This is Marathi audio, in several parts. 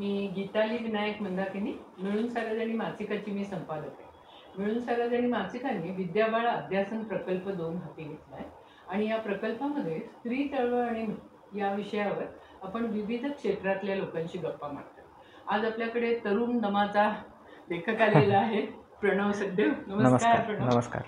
मी गीताली विनायक मंदाकिनी, मिळून सार्वजनिक मासिकाची मी संपादक आहे. मिळून सार्वजनिक मासिकाने विद्याबाळ अध्यासन प्रकल्प 2 हाती घेतला आहे आणि या प्रकल्पामध्ये स्त्री चळवळ आणि या विषयावर आपण विविध क्षेत्रातल्या लोकांशी गप्पा मारतो. आज आपल्याकडे तरुण दमाचा लेखक आलेला आहे, प्रणव सखदेव. नमस्कार प्रणव. नमस्कार.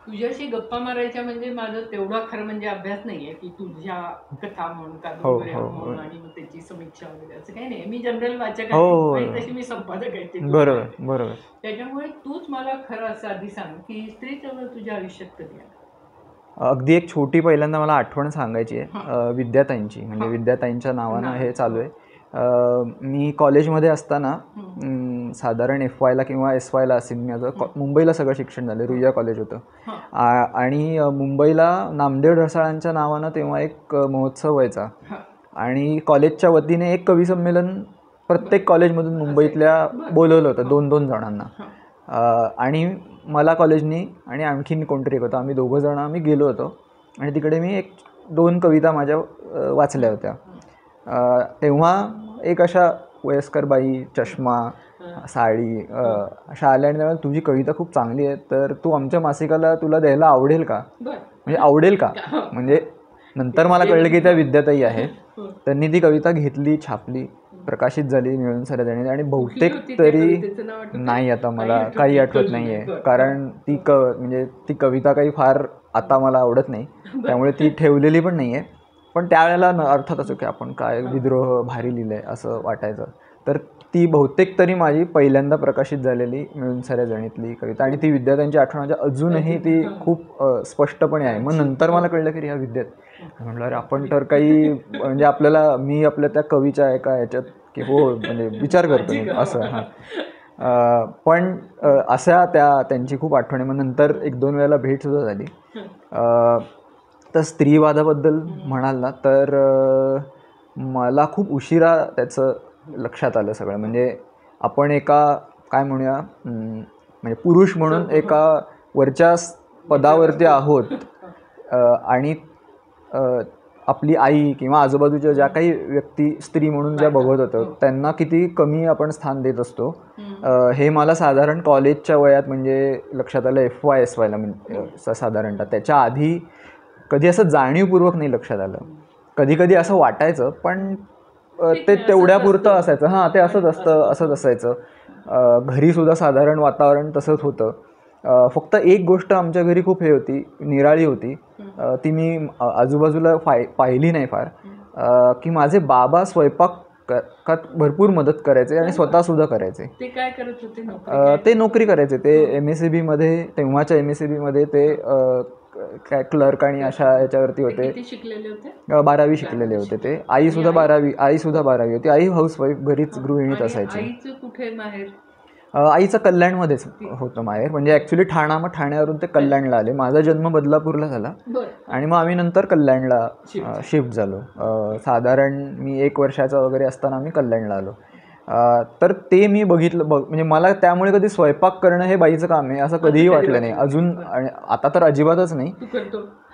तुझ्याशी गप्पा मारायच्या म्हणजे माझं तेवढा खरं म्हणजे अभ्यास नाहीये की तुझ्या कथा म्हणून कादंबऱ्या म्हणून आणि मग त्याची समीक्षा वगैरे असं काही नाही. मी जनरल वाचक आहे आणि तशी मी संपादक आहे. बरोबर बरोबर. त्याच्यामुळे तूच मला खरं असं आधी सांग की स्त्री चळवळ तुझ्या आयुष्यात कधी आली? अगदी एक छोटी पहिल्यांदा मला आठवण सांगायची आहे विद्याताईंची, म्हणजे विद्याताईंच्या नावानं हे चालू आहे. मी कॉलेजमध्ये असताना साधारण FYला किंवा SYला असेल, मी आता मुंबईला सगळं शिक्षण झालं, रुईया कॉलेज होतं आणि मुंबईला नामदेव ढसाळांच्या नावानं तेव्हा एक महोत्सव व्हायचा आणि कॉलेजच्या वतीने एक कवी संमेलन प्रत्येक कॉलेजमधून मुंबईतल्या बोलवलं होतं 2-2 जणांना आणि मला कॉलेजनी आणि आणखीन कोणतरी होतं, आम्ही 2 जण आम्ही गेलो होतो आणि तिकडे मी 1-2 कविता माझ्या वाचल्या होत्या. तेव्हा एक अशा वयस्कर बाई, चष्मा, साडी अशा आल्या आणि त्यामुळे तुझी कविता खूप चांगली आहे, तर तू आमच्या मासिकाला तुला द्यायला आवडेल का? म्हणजे आवडेल का? म्हणजे नंतर मला कळलं की त्या विद्याताई आहेत. त्यांनी ती कविता घेतली, छापली, प्रकाशित झाली मिळून सार्वजनिक आणि बहुतेक तरी नाही, आता मला काही आठवत नाही आहे, कारण ती म्हणजे ती कविता काही फार आता मला आवडत नाही, त्यामुळे ती ठेवलेली पण नाही आहे. पण त्यावेळेला अर्थात असं की आपण काय विद्रोह भारी लिहिलं आहे असं वाटायचं. तर ती बहुतेक तरी माझी पहिल्यांदा प्रकाशित झालेली मिळून सार्वजनिकली कविता आणि ती विद्यार्थ्यांची आठवण अजूनही ती खूप स्पष्टपणे आहे. मग नंतर मला कळलं की ह्या म्हटलं अरे आपण तर काही म्हणजे आपल्याला मी आपल्या त्या कवीच्या एका ह्याच्यात की हो म्हणजे विचार करतो असं. पण अशा त्यांची खूप आठवणी. मग नंतर 1-2 वेळेला भेटसुद्धा झाली. तर स्त्रीवादाबद्दल म्हणाल ना तर मला खूप उशिरा त्याचं लक्षात आलं सगळं. म्हणजे आपण एका काय म्हणूया म्हणजे पुरुष म्हणून एका वरच्या पदावरती आहोत आणि आपली आई किंवा आजूबाजूच्या ज्या काही व्यक्ती स्त्री म्हणून ज्या बघत होतं त्यांना किती कमी आपण स्थान देत असतो हे मला साधारण कॉलेजच्या वयात म्हणजे लक्षात आलं. FY-SYला म्हणजे साधारणतः. त्याच्या आधी कधी असं जाणीवपूर्वक नाही लक्षात आलं. कधी कधी असं वाटायचं पण ते तेवढ्यापुरतं असायचं. ते असंच असायचं. घरीसुद्धा साधारण वातावरण तसंच होतं. फक्त एक गोष्ट आमच्या घरी खूप होती, निराळी होती, ती मी आजूबाजूला पाहिली नाही फार, की माझे बाबा स्वयंपाकात भरपूर मदत करायचे आणि स्वतःसुद्धा करायचे. ते काय करत होते? ते नोकरी करायचे. ते MSEBमध्ये, तेव्हाच्या MSEBमध्ये ते काय क्लर्क आणि अशा याच्यावरती होते. 12वी शिकलेले होते ते. आईसुद्धा 12वी होती. आई हाऊसवाईफ, घरीच गृहिणीच असायची. आईचं कल्याणमध्येच होतं माहेर, म्हणजे ॲक्च्युली मग ठाण्यावरून ते कल्याणला आले. माझा जन्म बदलापूरला झाला आणि मग आम्ही नंतर कल्याणला शिफ्ट झालो. साधारण मी 1 वर्षाचा वगैरे असताना आम्ही कल्याणला आलो. तर ते मी बघितलं. म्हणजे मला त्यामुळे कधी स्वयंपाक करणं हे बाईचं काम आहे असं कधीही वाटलं नाही अजून, आणि आता तर अजिबातच नाही.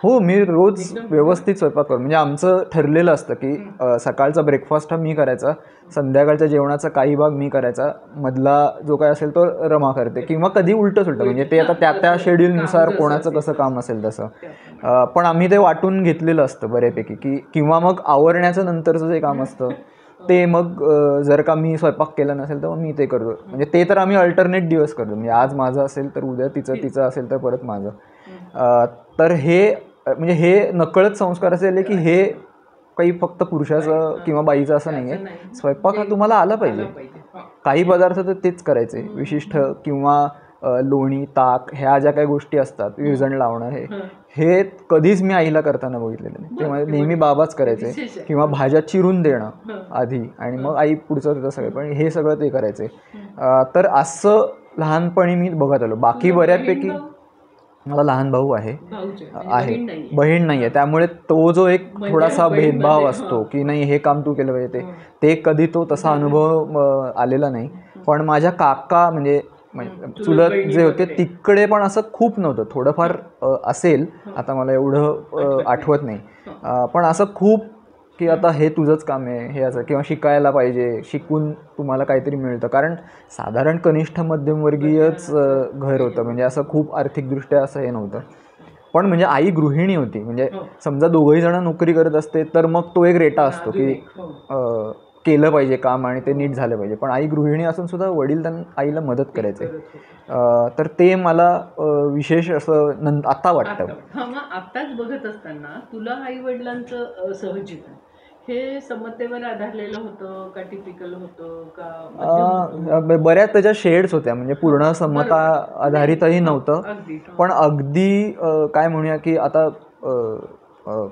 हो, मी रोज व्यवस्थित स्वयंपाक करतो. म्हणजे आमचं ठरलेलं असतं की सकाळचा ब्रेकफास्ट हा मी करायचा, संध्याकाळच्या जेवणाचा काही भाग मी करायचा, मधला जो काय असेल तो रमा करते किंवा कधी उलटं सुलटं, म्हणजे ते आता त्या शेड्यूलनुसार कोणाचं कसं काम असेल तसं. पण आम्ही ते वाटून घेतलेलं असतं बऱ्यापैकी की किंवा मग आवरण्याचं नंतरचं जे काम असतं ते मग जर का मी स्वयंपाक केला नसेल तर मग मी ते करतो. म्हणजे ते तर आम्ही अल्टरनेट दिवस करतो. म्हणजे आज माझं असेल तर उद्या तिचं असेल तर परत माझं. तर हे म्हणजे हे नकळत संस्कार असेल की हे काही फक्त पुरुषाचं किंवा बाईचं असं नाही आहे. स्वयंपाक हा तुम्हाला आला पाहिजे. काही पदार्थ तर तेच करायचे विशिष्ट, किंवा लोणी, ताक ह्या ज्या काही गोष्टी असतात, विरजण लावणं, हे कधीच मी आईला करताना बघितलेलं नाही. ते नेहमी बाबाच करायचे, किंवा भाज्या चिरून देणं आधी आणि मग आई पुढचं तिथं सगळं, पण हे सगळं ते करायचे. तर असं लहानपणी मी बघत आलो. बाकी बऱ्यापैकी मला लहान भाऊ आहे, बहीण नाही आहे. त्यामुळे तो जो एक थोडासा भेदभाव असतो की नाही हे काम तू केलं पाहिजे, ते कधी तो तसा अनुभव आलेला नाही. पण माझ्या काका म्हणजे चुलत जे होते तिकडे पण असं खूप नव्हतं. थोडंफार असेल, आता मला एवढं आठवत नाही, पण असं खूप की आता हे तुझंच काम आहे हे असं, किंवा शिकायला पाहिजे, शिकून तुम्हाला काहीतरी मिळतं. कारण साधारण कनिष्ठ मध्यमवर्गीयच घर होतं, म्हणजे असं खूप आर्थिकदृष्ट्या असं हे नव्हतं. पण म्हणजे आई गृहिणी होती, म्हणजे समजा दोघंही जण नोकरी करत असते तर मग तो एक रेटा असतो की केलं पाहिजे काम आणि ते नीट झालं पाहिजे. पण आई गृहिणी असून सुद्धा वडील आईला मदत करायचे. तर ते मला विशेष असं आता वाटतं. मग आत्ताच बघत असताना तुला आई वडिलांचं सहजीवन हे समतेवर आधारलेलं होतं का टिपिकल होतं का? बऱ्याच त्याच्या शेड्स होत्या, म्हणजे पूर्ण समता आधारितही नव्हतं. पण अगदी काय म्हणूया की आता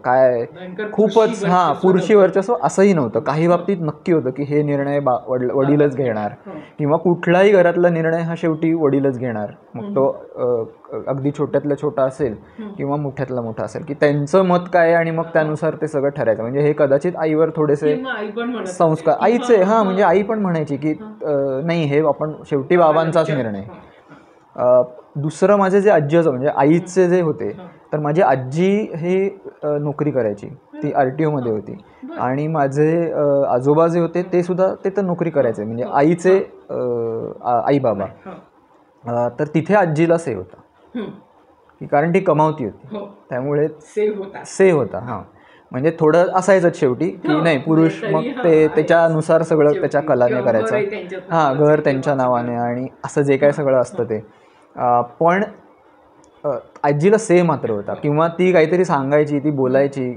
काय खूपच पुरुषी वर्चस्व असंही नव्हतं. काही बाबतीत नक्की होतं की हे निर्णय वडीलच घेणार, किंवा कुठलाही घरातला निर्णय हा शेवटी वडीलच घेणार. मग तो अगदी छोट्यातला छोटा असेल किंवा मोठ्यातला मोठा असेल, की त्यांचं मत काय आणि मग त्यानुसार ते सगळं ठरायचं. म्हणजे हे कदाचित आईवर थोडेसे संस्कार आईचे म्हणजे आई पण म्हणायची की नाही, हे आपण शेवटी बाबांचाच निर्णय. दुसरं माझे जे आजी असं म्हणजे आईचे जे होते, तर माझी आजी हे नोकरी करायची, ती RTO मध्ये होती. आणि माझे आजोबा जे होते ते सुद्धा ते तर नोकरी करायचे, म्हणजे आईचे आई बाबा. तर तिथे आजीला से होता, कारण ती कमावती होती, त्यामुळे से होता. म्हणजे थोडं असायचंच शेवटी की नाही, पुरुष मग ते त्याच्यानुसार सगळं त्याच्या कलाने करायचं. घर त्यांच्या नावाने आणि असं जे काय सगळं असतं ते. पण आजीला से मात्र होता, किंवा ती काहीतरी सांगायची, ती बोलायची.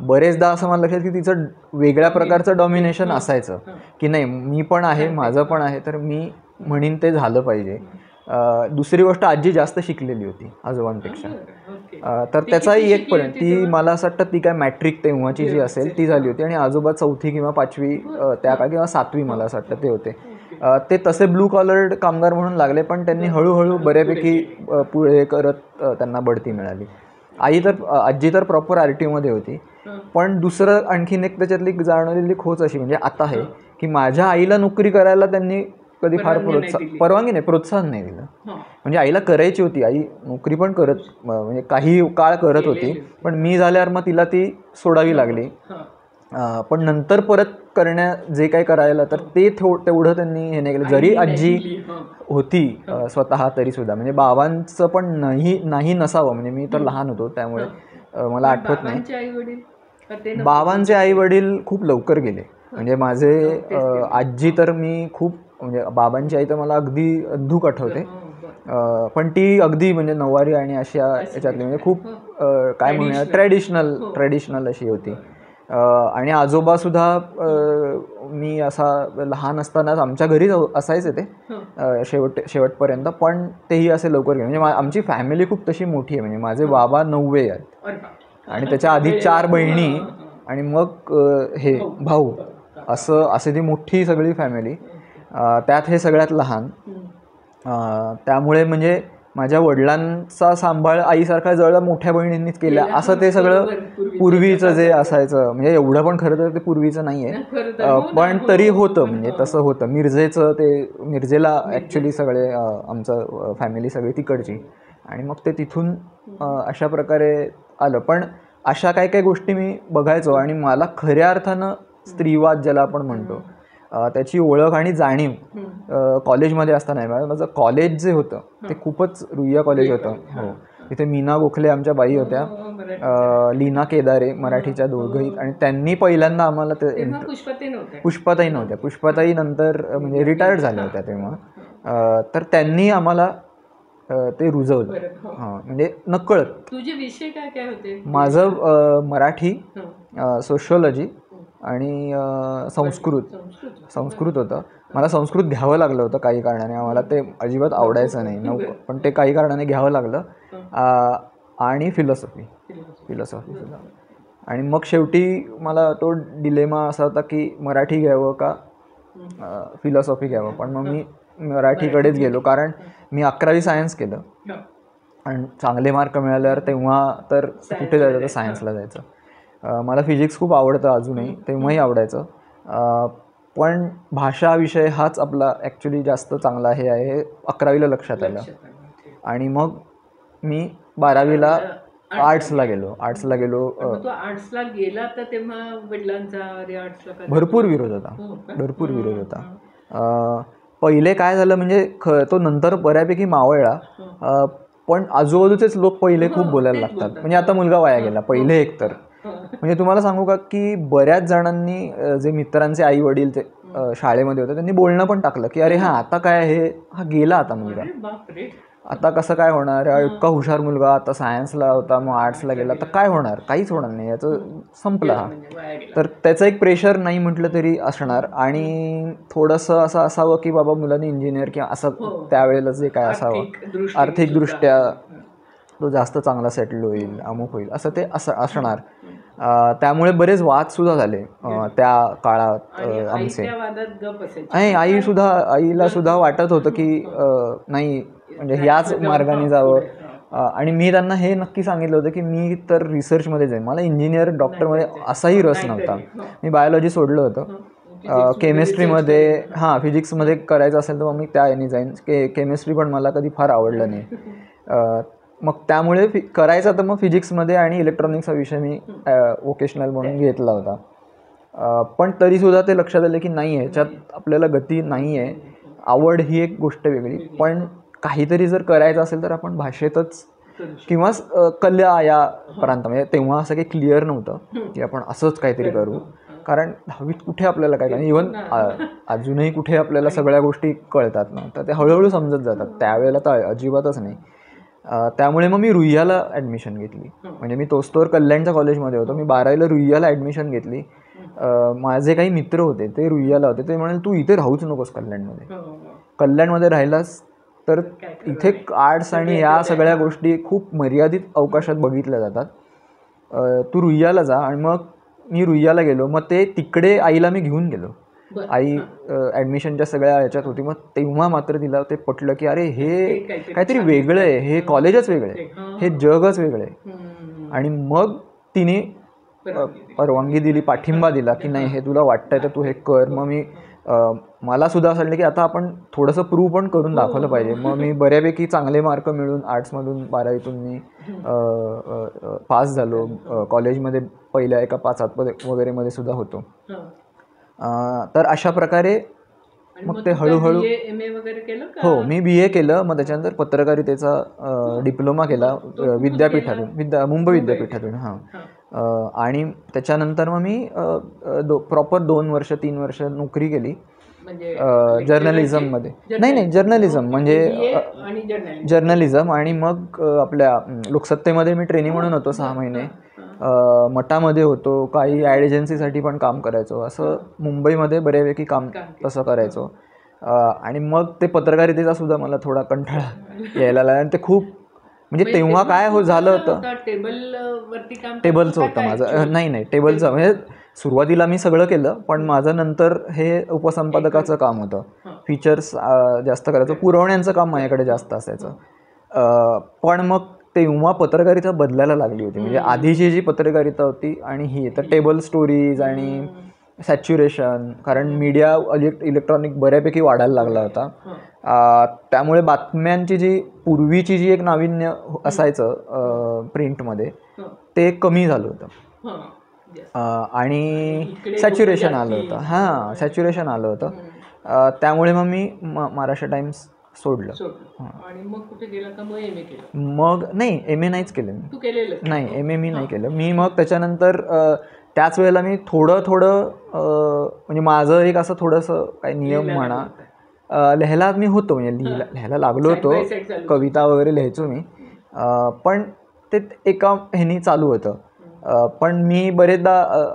बरेचदा असं मला लक्षात की तिचं वेगळ्या प्रकारचं डॉमिनेशन असायचं की नाही, मी पण आहे, माझं पण आहे, तर मी म्हणीन ते झालं पाहिजे. दुसरी गोष्ट, आजी जास्त शिकलेली होती आजोबांपेक्षा. तर त्याचाही एक परिणाम, ती मला असं वाटतं ती काय मॅट्रिक तेव्हाची जी असेल ती झाली होती, आणि आजोबा 4थी किंवा 5वी त्या काळ, किंवा 7वी मला असं वाटतं ते होते. ते तसे ब्लू कॉलर्ड कामगार म्हणून लागले, पण त्यांनी हळूहळू बऱ्यापैकी पुढे करत त्यांना बढती मिळाली. आजी तर प्रॉपर RTO मध्ये होती. पण दुसरं आणखीन एक त्याच्यातली जाणवलेली खोच अशी म्हणजे आता आहे की माझ्या आईला नोकरी करायला त्यांनी कधी फार परवानगी नाही, प्रोत्साहन नाही दिलं. म्हणजे आईला करायची होती, आई नोकरी पण म्हणजे काही काळ करत होती, पण मी झाल्यावर मग तिला ती सोडावी लागली. पण नंतर परत जे काही करायला, तर ते तेवढं त्यांनी हे नाही केलं. जरी आजी होती स्वतः तरी सुद्धा, म्हणजे बाबांचं पण नाही नसावं, म्हणजे मी तर लहान होतो त्यामुळे मला आठवत नाही. बाबांचे आई वडील खूप लवकर गेले. म्हणजे माझे आजी तर मी खूप, म्हणजे बाबांची आई तर मला अगदी अंधूक आठवते. पण ती अगदी म्हणजे नऊवारी आणि अशा याच्यातली, म्हणजे खूप काय म्हणूया ट्रेडिशनल अशी होती. आणि आजोबा सुद्धा मी असा लहान असतानाच आमच्या घरीच असायचे ते शेवटपर्यंत, पण तेही असे लवकर गेले. म्हणजे आमची फॅमिली खूप तशी मोठी आहे, म्हणजे माझे बाबा 9वे आहेत आणि त्याच्या आधी 4 बहिणी आणि मग हे भाऊ, असे ती मोठी सगळी फॅमिली. त्यात हे सगळ्यात लहान. त्यामुळे म्हणजे माझ्या वडिलांचा सांभाळ आईसारखा जवळ मोठ्या बहिणींनीच केला, असं ते सगळं पूर्वीचं जे असायचं. म्हणजे एवढं पण खरं तर ते पूर्वीचं नाही आहे, पण तरी होतं, म्हणजे तसं होतं. मिरजेला ॲक्च्युली सगळे आमचं फॅमिली सगळी तिकडची, आणि मग ते तिथून अशा प्रकारे आलं. पण अशा काही काही गोष्टी मी बघायचो, आणि मला खऱ्या अर्थानं स्त्रीवाद ज्याला आपण म्हणतो त्याची ओळख आणि जाणीव कॉलेजमध्ये असताना आहे. माझं कॉलेज जे होतं ते खूपच रुईया कॉलेज होतं. हो, तिथे मीना गोखले आमच्या बाई होत्या, लीना केदारे मराठीच्या दोघंही, आणि त्यांनी पहिल्यांदा आम्हाला ते पुष्पाताई नव्हत्या, पुष्पाताई नंतर म्हणजे रिटायर्ड झाल्या होत्या तेव्हा. तर त्यांनी आम्हाला ते रुजवलं. म्हणजे नकळत. तुझे विषय काय काय होते? माझं मराठी, सोशिओलॉजी आणि संस्कृत होतं. मला संस्कृत घ्यावं लागलं होतं काही कारणाने, आम्हाला ते अजिबात आवडायचं नाही, पण ते काही कारणाने घ्यावं लागलं. आणि फिलॉसॉफी सुद्धा. आणि मग शेवटी मला तो डिलेमा असा होता की मराठी घ्यावं का फिलॉसॉफी घ्यावं. पण मग मी मराठीकडेच गेलो, कारण मी 11वी सायन्स केलं, आणि चांगले मार्क मिळाल्यावर तेव्हा तर कुठे जायचं तर सायन्सला जायचं. मला फिजिक्स खूप आवडतं अजूनही, तेव्हाही आवडायचं. पण भाषा विषय हाच आपला ॲक्च्युली जास्त चांगला हे आहे, 11वीला लक्षात आलं. आणि मग मी 12वीला आर्ट्सला गेलो. तो आर्ट्सला गेला तर तेव्हा वडिलांचा अरे आर्ट्सला का भरपूर विरोध होता. हो का? भरपूर विरोध होता. पहिले काय झालं म्हणजे तो नंतर बऱ्यापैकी मावळला. पण आजूबाजूचेच लोक पहिले खूप बोलायला लागतात. म्हणजे आता मुलगा वाया गेला पहिले एक तर. म्हणजे तुम्हाला सांगू का की बऱ्याच जणांनी जे मित्रांचे आई वडील ते शाळेमध्ये होते त्यांनी बोलणं पण टाकलं की अरे हा आता काय हा गेला आता मुलगा, अरे बापरे. आता कसं काय होणार, इतका हुशार मुलगा आता सायन्सला होता मग आर्ट्सला गेला तर काय होणार, काहीच होणार नाही, याचं संपला हा. म्हणजे वाया गेला. तर त्याचं एक प्रेशर नाही म्हटलं तरी असणार. आणि थोडंसं असं असावं की बाबा मुलांनी इंजिनियर किंवा असं त्यावेळेला जे काय असावं आर्थिकदृष्ट्या तो जास्त चांगला सेटल होईल, अमुक होईल, असं ते असणार. त्यामुळे बरेच वादसुद्धा झाले त्या काळात आमचे. आणि आईला सुद्धा वाटत होतं की नाही म्हणजे ह्याच मार्गाने जावं. आणि मी त्यांना हे नक्की सांगितलं होतं की मी तर रिसर्चमध्ये जाईन, मला इंजिनियर डॉक्टरमध्ये असाही रस नव्हता. मी बायोलॉजी सोडलं होतं. केमिस्ट्रीमध्ये फिजिक्समध्ये करायचं असेल तर मग मी त्या याने जाईन. केमिस्ट्री पण मला कधी फार आवडलं नाही. मग त्यामुळे करायचा तर मग फिजिक्समध्ये आणि इलेक्ट्रॉनिक्सचा विषय मी वोकेशनल म्हणून घेतला होता. पण तरीसुद्धा ते लक्षात आलं की नाही आहे, याच्यात आपल्याला गती नाही आहे. आवड ही एक गोष्ट वेगळी, पण काहीतरी जर करायचं असेल तर आपण भाषेतच किंवा कला या प्रांतामध्ये, तेव्हा असं काही क्लिअर नव्हतं की आपण असंच काहीतरी करू. कारण 10वीत कुठे आपल्याला काय, इव्हन अजूनही कुठे आपल्याला सगळ्या गोष्टी कळतात ना, तर ते हळूहळू समजत जातात. त्यावेळेला तर अजिबातच नाही. त्यामुळे मग मी रुईयाला ॲडमिशन घेतली. म्हणजे मी तोस्तोवर कल्याणच्या कॉलेजमध्ये होतो, मी 12वीला रुईयाला ॲडमिशन घेतली. माझे काही मित्र होते ते रुईयाला होते, ते म्हणाले तू इथे राहूच नकोस कल्याणमध्ये. कल्याणमध्ये राहिलास तर इथे आर्ट्स आणि या सगळ्या गोष्टी खूप मर्यादित अवकाशात बघितल्या जातात. तू रुईयाला जा. आणि मग मी रुईयाला गेलो. मग ते तिकडे आईला मी घेऊन गेलो. आई ॲडमिशनच्या सगळ्या ह्याच्यात होती. मग तेव्हा मात्र तिला ते पटलं की अरे हे काहीतरी वेगळं आहे, हे कॉलेजच वेगळं आहे, हे जगच वेगळं आहे. आणि मग तिने परवानगी दिली, पाठिंबा दिला की नाही हे तुला वाटतंय तर तू हे कर. मग मी मला सुद्धा असं वाटलं की आता आपण थोडंसं प्रूव्ह पण करून दाखवलं पाहिजे. मग मी बऱ्यापैकी चांगले मार्क मिळून आर्ट्समधून 12वीतून मी पास झालो. कॉलेजमध्ये पहिल्या एका 5 वगैरेमध्ये सुद्धा होतो. तर अशा प्रकारे मग ते हळूहळू हो मी BA केलं. मग त्याच्यानंतर पत्रकारितेचा डिप्लोमा केला विद्यापीठातून, मुंबई विद्यापीठातून. आणि त्याच्यानंतर मग मी प्रॉपर 2 वर्ष 3 वर्ष नोकरी केली जर्नलिझममध्ये. नाही जर्नलिझम म्हणजे जर्नलिझम. आणि मग आपल्या लोकसत्तेमध्ये मी ट्रेनी म्हणून होतो 6 महिने. मठामध्ये होतो, काही ॲड एजन्सीसाठी पण काम करायचो. असं मुंबईमध्ये बऱ्यापैकी काम तसं करायचो. आणि मग ते पत्रकारितेचा सुद्धा मला थोडा कंटाळा यायला लागला. आणि ते खूप म्हणजे तेव्हा काय झालं होतं, टेबलचं होतं माझं. नाही टेबलचं म्हणजे सुरुवातीला मी सगळं केलं, पण माझं नंतर हे उपसंपादकाचं काम होतं. फीचर्स जास्त करायचं, पुरवण्यांचं काम माझ्याकडे जास्त असायचं. पण मग तेव्हा पत्रकारिता बदलायला लागली होती. म्हणजे आधीची जी पत्रकारिता होती आणि ही तर टेबल स्टोरीज आणि सॅच्युरेशन, कारण मीडिया इलेक्ट्रॉनिक बऱ्यापैकी वाढायला लागला होता. त्यामुळे बातम्यांची जी पूर्वीची जी एक नाविन्य असायचं प्रिंटमध्ये ते कमी झालं होतं. आणि सॅच्युरेशन आलं होतं. सॅच्युरेशन आलं होतं. त्यामुळे मग मी महाराष्ट्र टाइम्स सोडलं. आणि मग कुठे गेला का? मग MA केलं? मग नाही, MA नाहीच केलं मी. तू केलेलं नाही, MA मी नाही केलं. मी मग त्याच्यानंतर त्याच वेळेला मी थोडं म्हणजे माझं एक असं थोडंसं काही नियम म्हणा लिहायला मी होतो. म्हणजे लिहायला लागलो होतो, कविता वगैरे लिहायचो मी. पण ते एका ह्यानी चालू होतं. पण मी बरेचदा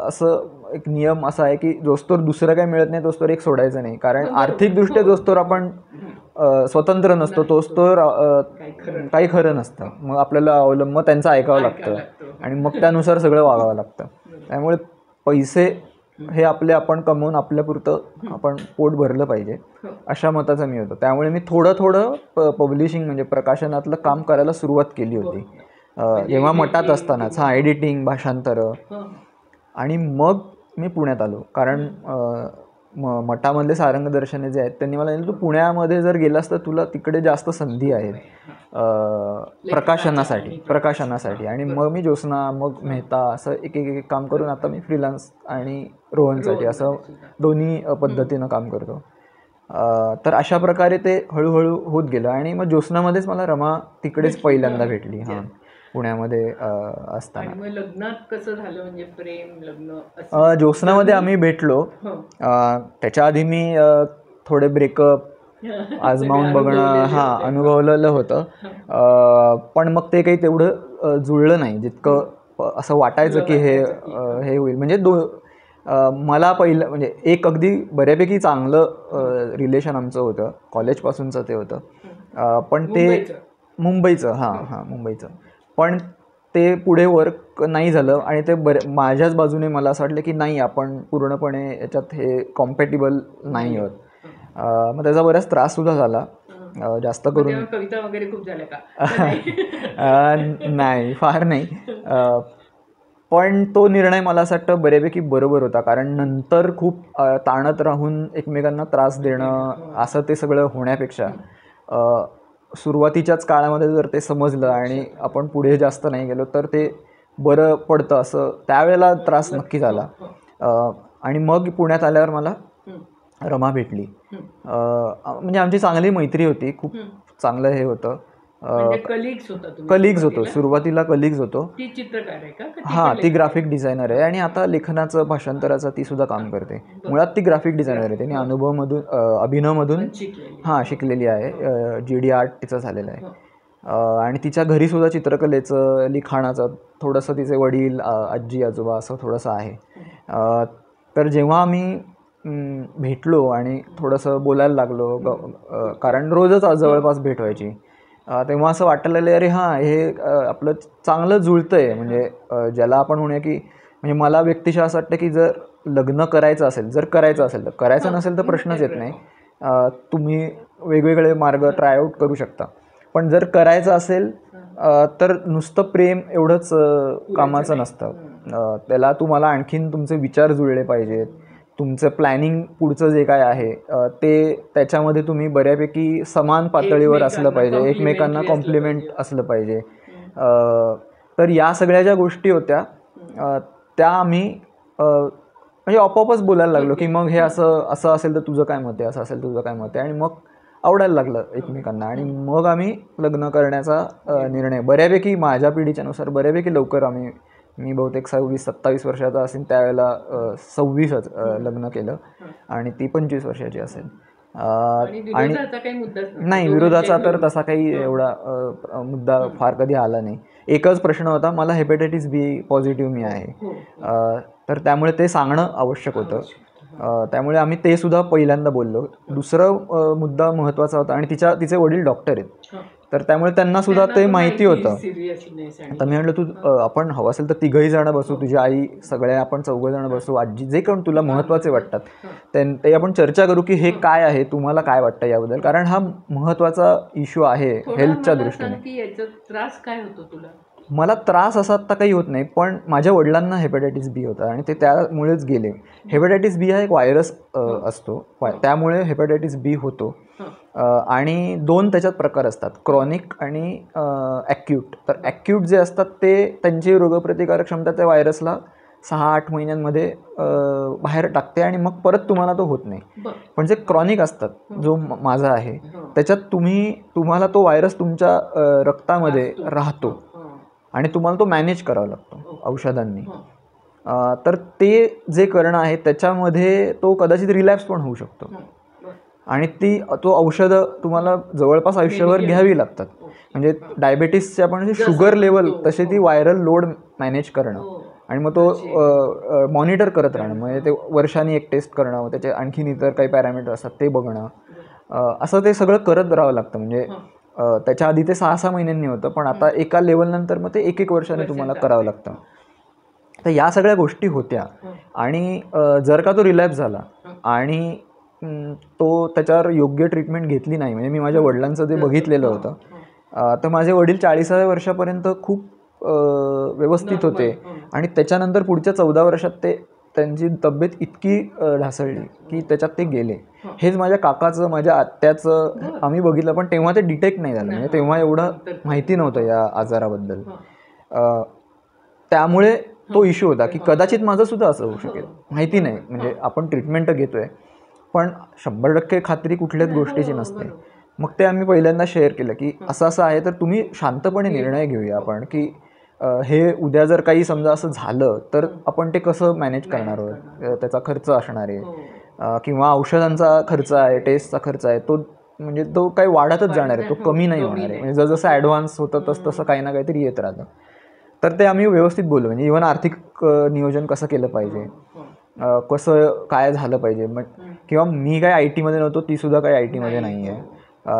असं एक नियम असा आहे की जोस्तोर दुसरं काही मिळत नाही तोस्तोर एक सोडायचं नाही. कारण आर्थिकदृष्ट्या जोस्तोर आपण स्वतंत्र नसतो तोस्तोर काही खरं नसतं. मग आपल्याला अवलंब त्यांचं ऐकावं लागतं आणि मग त्यानुसार सगळं वागावं लागतं. त्यामुळे पैसे हे आपण कमवून आपल्यापुरतं आपण पोट भरलं पाहिजे अशा मताचा मी होतो. त्यामुळे मी थोडं पब्लिशिंग म्हणजे प्रकाशनातलं काम करायला सुरुवात केली होती जेव्हा मठात असतानाच. एडिटिंग, भाषांतरं. आणि मग मी पुण्यात आलो. कारण मठामधले सारंग दर्शने जे आहेत त्यांनी मला सांगितलं तू पुण्यामध्ये जर गेलास तर तुला तिकडे जास्त संधी आहेत प्रकाशनासाठी. आणि मग मी ज्योत्स्ना, मग मेहता असं एक एक एक काम करून आता मी फ्रीलान्स आणि रोहनसाठी असं दोन्ही पद्धतीनं काम करतो. तर अशा प्रकारे ते हळूहळू होत गेलं. आणि मग ज्योत्स्नामध्येच मला रमा तिकडेच पहिल्यांदा भेटली. हां, पुण्यामध्ये असताना. मग लग्नात कसं झालं, म्हणजे प्रेम लग्न? ज्योत्स्नामध्ये आम्ही भेटलो. त्याच्या आधी मी थोडे ब्रेकअप आजमावून बघणं अनुभवलेलं होतं. पण मग ते काही तेवढं जुळलं नाही जितकं असं वाटायचं की हे होईल. म्हणजे मला पहिलं म्हणजे एक अगदी बऱ्यापैकी चांगलं रिलेशन आमचं होतं, कॉलेजपासूनचं ते होतं. पण ते मुंबईचं पण ते पुढे वर्क नाही झालं. आणि ते माझ्याच बाजूने मला असं वाटलं की नाही, आपण पूर्णपणे याच्यात हे कॉम्पॅटिबल नाही आहोत. मग त्याचा बराच त्राससुद्धा झाला. जास्त करून कविता वगैरे खूप झाल्या का? नाही, फार नाही. पण तो निर्णय मला असं वाटतं बऱ्यापैकी बरोबर होता. कारण नंतर खूप ताणत राहून एकमेकांना त्रास देणं असं ते सगळं होण्यापेक्षा सुरुवातीच्याच काळामध्ये जर ते समजलं आणि आपण पुढे जास्त नाही गेलो तर ते बरं पडतं. असं त्यावेळेला त्रास नक्की झाला. आणि मग पुण्यात आल्यावर मला रमा भेटली. म्हणजे आमची चांगली मैत्री होती, खूप चांगलं हे होतं. कलिग्स होतो सुरुवातीला, कलिग्स होतो. ती चित्रकार आहे का? हां, ती ग्राफिक डिझायनर आहे आणि आता लेखनाचं भाषांतराचं ती सुद्धा काम करते. मुळात ती ग्राफिक डिझायनर आहे. त्यांनी अभिनवमधून शिकलेली आहे. GD आर्ट तिचं झालेलं आहे. आणि तिच्या घरीसुद्धा चित्रकलेचं, लिखाणाचं थोडंसं तिचे वडील, आजी आजोबा असं थोडंसं आहे. तर जेव्हा आम्ही भेटलो आणि थोडंसं बोलायला लागलो, कारण रोजच जवळपास भेट व्हायची, तेव्हा असं वाटलेलं अरे हां, हे आपलं चांगलं जुळतंय. म्हणजे ज्याला आपण म्हणूया की म्हणजे मला व्यक्तिशः असं वाटतं की जर लग्न करायचं असेल तर करायचं नसेल तर प्रश्नच येत नाही. तुम्ही वेगवेगळे मार्ग ट्रायआउट करू शकता. पण जर करायचं असेल तर नुसतं प्रेम एवढंच कामाचं नसतं. त्याला तुम्हाला आणखीन तुमचे विचार जुळले पाहिजेत. तुमचं प्लॅनिंग पुढचं जे काय आहे ते त्याच्यामध्ये तुम्ही बऱ्यापैकी समान पातळीवर असलं पाहिजे, एकमेकांना कॉम्प्लिमेंट असलं पाहिजे. तर या सगळ्या ज्या गोष्टी होत्या त्या आम्ही म्हणजे आपोआपच बोलायला लागलो की मग हे असं असेल तर तुझं काय मत आहे, असं असेल तुझं काय मत आहे. आणि मग आवडायला लागलं एकमेकांना. आणि मग आम्ही लग्न करण्याचा निर्णय बऱ्यापैकी माझ्या पिढीच्यानुसार बऱ्यापैकी लवकर मी बहुतेक 26-27 वर्षाचा असेल त्यावेळेला 26च लग्न केलं आणि ती 25 वर्षाची असेल. आणि नाही, विरोधाचा तर तसा काही एवढा मुद्दा फार कधी आला नाही. एकच प्रश्न होता, मला हेपॅटायटिस B पॉझिटिव्ह मी आहे. तर त्यामुळे ते सांगणं आवश्यक होतं. त्यामुळे आम्ही ते सुद्धा पहिल्यांदा बोललो. दुसरं मुद्दा महत्त्वाचा होता आणि तिचे वडील डॉक्टर आहेत, तर त्यामुळे त्यांना सुद्धा ते माहिती होतं. आता मी म्हटलं तू आपण हवं असेल तर तिघही जण बसू, तुझी आई, सगळ्या आपण 4 जण बसू, आजी, जे कोण तुला महत्त्वाचे वाटतात ते आपण चर्चा करू की हे काय आहे, तुम्हाला काय वाटतं याबद्दल. कारण हा महत्त्वाचा इश्यू आहे हेल्थच्या दृष्टीने. त्रास काय होतो तुला? मला त्रास असा आत्ता काही होत नाही, पण माझ्या वडिलांना हेपॅटायटिस B होता आणि ते त्यामुळेच गेले. हेपॅटायटिस B हा एक व्हायरस असतो, त्यामुळे हेपॅटायटिस B होतो. आणि 2 त्याच्यात प्रकार असतात, क्रॉनिक आणि ॲक्यूट. तर ॲक्यूट जे असतात ते त्यांची रोगप्रतिकारक क्षमता त्या व्हायरसला 6-8 महिन्यांमध्ये बाहेर टाकते आणि मग परत तुम्हाला तो होत नाही. पण जे क्रॉनिक असतात, जो माझा आहे, त्याच्यात तुम्हाला तो व्हायरस तुमच्या रक्तामध्ये राहतो आणि तुम्हाला तो मॅनेज करावा लागतो औषधांनी. तर ते जे करणं आहे त्याच्यामध्ये तो कदाचित रिलॅप्स पण होऊ शकतो आणि तो औषधं तुम्हाला जवळपास आयुष्यभर घ्यावी लागतात. म्हणजे डायबेटीसचे आपण शुगर लेवल तसे ती व्हायरल लोड मॅनेज करणं आणि मग तो मॉनिटर करत राहणं. म्हणजे ते वर्षांनी एक टेस्ट करणं, त्याचे आणखीन इतर काही पॅरामीटर असतात ते बघणं, असं ते सगळं करत राहावं लागतं. म्हणजे त्याच्या आधी ते 6-6 महिन्यांनी होतं, पण आता एका लेवलनंतर मग ते 1-1 वर्षाने तुम्हाला करावं लागतं. तर या सगळ्या गोष्टी होत्या. आणि जर का तो रिलॅप्स झाला आणि तो त्याच्यावर योग्य ट्रीटमेंट घेतली नाही, म्हणजे मी माझ्या वडिलांचं जे बघितलेलं होतं, तर माझे वडील 40व्या वर्षापर्यंत खूप व्यवस्थित होते आणि त्याच्यानंतर पुढच्या 14 वर्षात ते त्यांची तब्येत इतकी ढासळली की त्याच्यात ते गेले. हेच माझ्या काकाचं, माझ्या आत्याचं आम्ही बघितलं, पण तेव्हा ते डिटेक्ट नाही झालं. म्हणजे तेव्हा एवढं माहिती नव्हतं या आजाराबद्दल. त्यामुळे तो इश्यू होता की कदाचित माझं सुद्धा असं होऊ शकेल, माहिती नाही. म्हणजे आपण ट्रीटमेंट घेतोय, पण 100% खात्री कुठल्याच गोष्टीची नसते. मग ते आम्ही पहिल्यांदा शेअर केलं की असं असं आहे, तर तुम्ही शांतपणे निर्णय घेऊया आपण की हे उद्या जर काही समजा असं झालं तर आपण ते कसं मॅनेज करणार आहोत, त्याचा खर्च असणार आहे किंवा औषधांचा खर्च आहे, टेस्टचा खर्च आहे, तो म्हणजे तो काही वाढतच जाणार आहे, तो कमी नाही होणार आहे. म्हणजे जसं ॲडव्हान्स होतं तसं काही ना काहीतरी येत राहतं. तर ते आम्ही व्यवस्थित बोललो. म्हणजे इव्हन आर्थिक नियोजन कसं केलं पाहिजे, कसं काय झालं पाहिजे. मग किंवा मी काय आय टीमध्ये नव्हतो, ती सुद्धा काही आय टीमध्ये नाही आहे.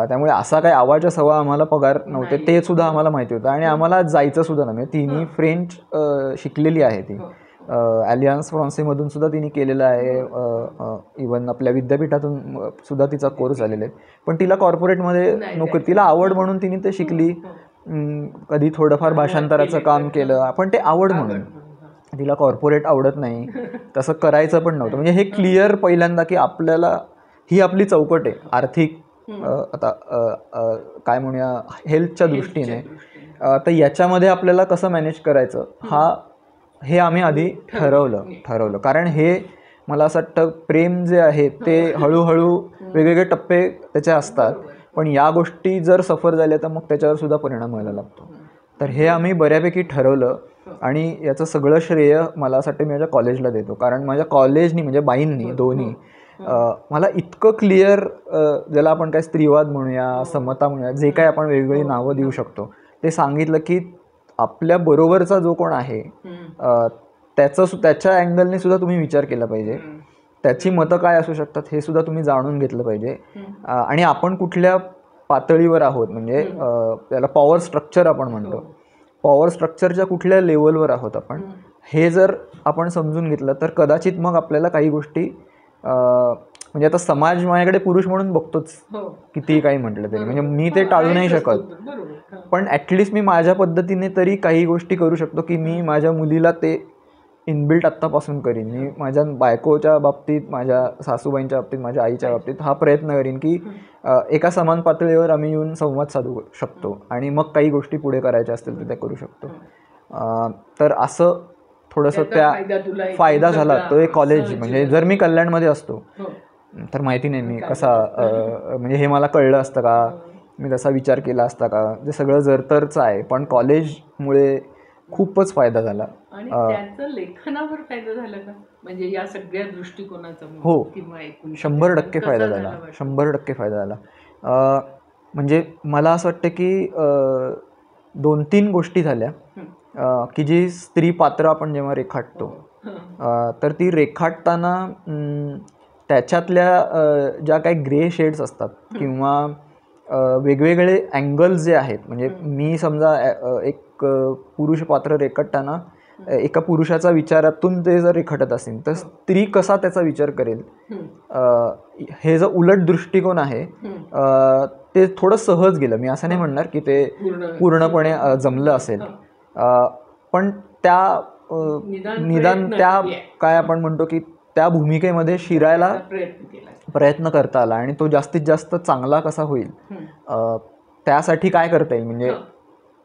त्यामुळे असा काही आवाजा सवा आम्हाला पगार नव्हते, ते सुद्धा आम्हाला माहिती होतं. आणि आम्हाला जायचं सुद्धा नाही. म्हणजे तिने फ्रेंच शिकलेली आहे, ती ॲलियन्स फ्रान्सेमधून सुद्धा तिने केलेलं आहे. इवन आपल्या विद्यापीठातून सुद्धा तिचा कोर्स झालेला आहे. पण तिला कॉर्पोरेटमध्ये नको, तिला आवड म्हणून तिने ते शिकली. कधी थोडंफार भाषांतराचं काम केलं, पण ते आवड म्हणून. तिला कॉर्पोरेट आवडत नाही, तसं करायचं पण नव्हतं. म्हणजे हे क्लिअर पहिल्यांदा की आपल्याला ही आपली चौकट आहे आर्थिक, आता काय म्हणूया, हेल्थच्या दृष्टीने. तर याच्यामध्ये आपल्याला कसं मॅनेज करायचं हे आम्ही आधी ठरवलं. कारण हे मला असं वाटतं, प्रेम जे आहे ते हळूहळू वेगवेगळे टप्पे त्याचे असतात, पण या गोष्टी जर सफर झाल्या तर मग त्याच्यावर सुद्धा परिणाम व्हायला लागतो. तर हे आम्ही बऱ्यापैकी ठरवलं. आणि याचं सगळं श्रेय मला असं वाटतं मी माझ्या कॉलेजला देतो. कारण माझ्या कॉलेजनी, म्हणजे बाईंनी दोन्ही मला इतकं क्लिअर, ज्याला आपण काय स्त्रीवाद म्हणूया, समता म्हणूया, जे काय आपण वेगवेगळी नावं देऊ शकतो, ते सांगितलं की आपल्या बरोबरचा जो कोण आहे त्याच्या अँगलने सुद्धा तुम्ही विचार केला पाहिजे. त्याची मतं काय असू शकतात हे सुद्धा तुम्ही जाणून घेतलं पाहिजे. आणि आपण कुठल्या पातळीवर आहोत, म्हणजे त्याला पॉवर स्ट्रक्चर आपण म्हणतो, पॉवर स्ट्रक्चरच्या कुठल्या लेवलवर आहोत आपण, हे जर आपण समजून घेतलं तर कदाचित मग आपल्याला काही गोष्टी, म्हणजे आता समाज माझ्याकडे पुरुष म्हणून बघतोच, कितीही काही म्हटलं तरी. म्हणजे मी ते टाळू नाही शकत, पण ॲटलिस्ट मी माझ्या पद्धतीने तरी काही गोष्टी करू शकतो की मी माझ्या मुलीला ते इनबिल्ट आत्तापासून करीन. मी माझ्या बायकोच्या बाबतीत, माझ्या सासूबाईंच्या बाबतीत, माझ्या आईच्या बाबतीत हा प्रयत्न करीन की एका समान पातळीवर आम्ही येऊन संवाद साधू शकतो आणि मग काही गोष्टी पुढे करायच्या असतील तर त्या करू शकतो. तर असं थोडंसं त्या फायदा झाला तो एक कॉलेज. म्हणजे जर मी कल्याणमध्ये असतो तर माहिती नाही मी कसा, म्हणजे हे मला कळलं असतं का, मी तसा विचार केला असता का, जे सगळं जरतरचं आहे. पण कॉलेजमुळे खूपच फायदा झाला. आणि त्याचा लेखनावर फायदा झाला का, म्हणजे या सगळ्या दृष्टिकोनाचा? हो, 100% फायदा झाला. 100% फायदा झाला. म्हणजे मला असं वाटतं की 2-3 गोष्टी झाल्या की जी स्त्री पात्र आपण जेव्हा रेखाटतो, तर ती रेखाटताना त्याच्यातल्या ज्या काही ग्रे शेड्स असतात किंवा वेगवेगळे अँगल्स जे आहेत, म्हणजे मी समजा एक पुरुष पात्र रेखाटताना एका पुरुषाचा विचारातून ते जर रेखाटत असेल तर स्त्री कसा त्याचा विचार करेल, हे जो उलट दृष्टिकोन आहे ते थोडं सहज गेलं. मी असं नाही म्हणणार की ते पूर्णपणे जमलं असेल, पण त्या निदान त्या काय आपण म्हणतो की त्या भूमिकेमध्ये शिरायला प्रयत्न करता आला. आणि तो जास्तीत जास्त चांगला कसा होईल त्यासाठी काय करता येईल. म्हणजे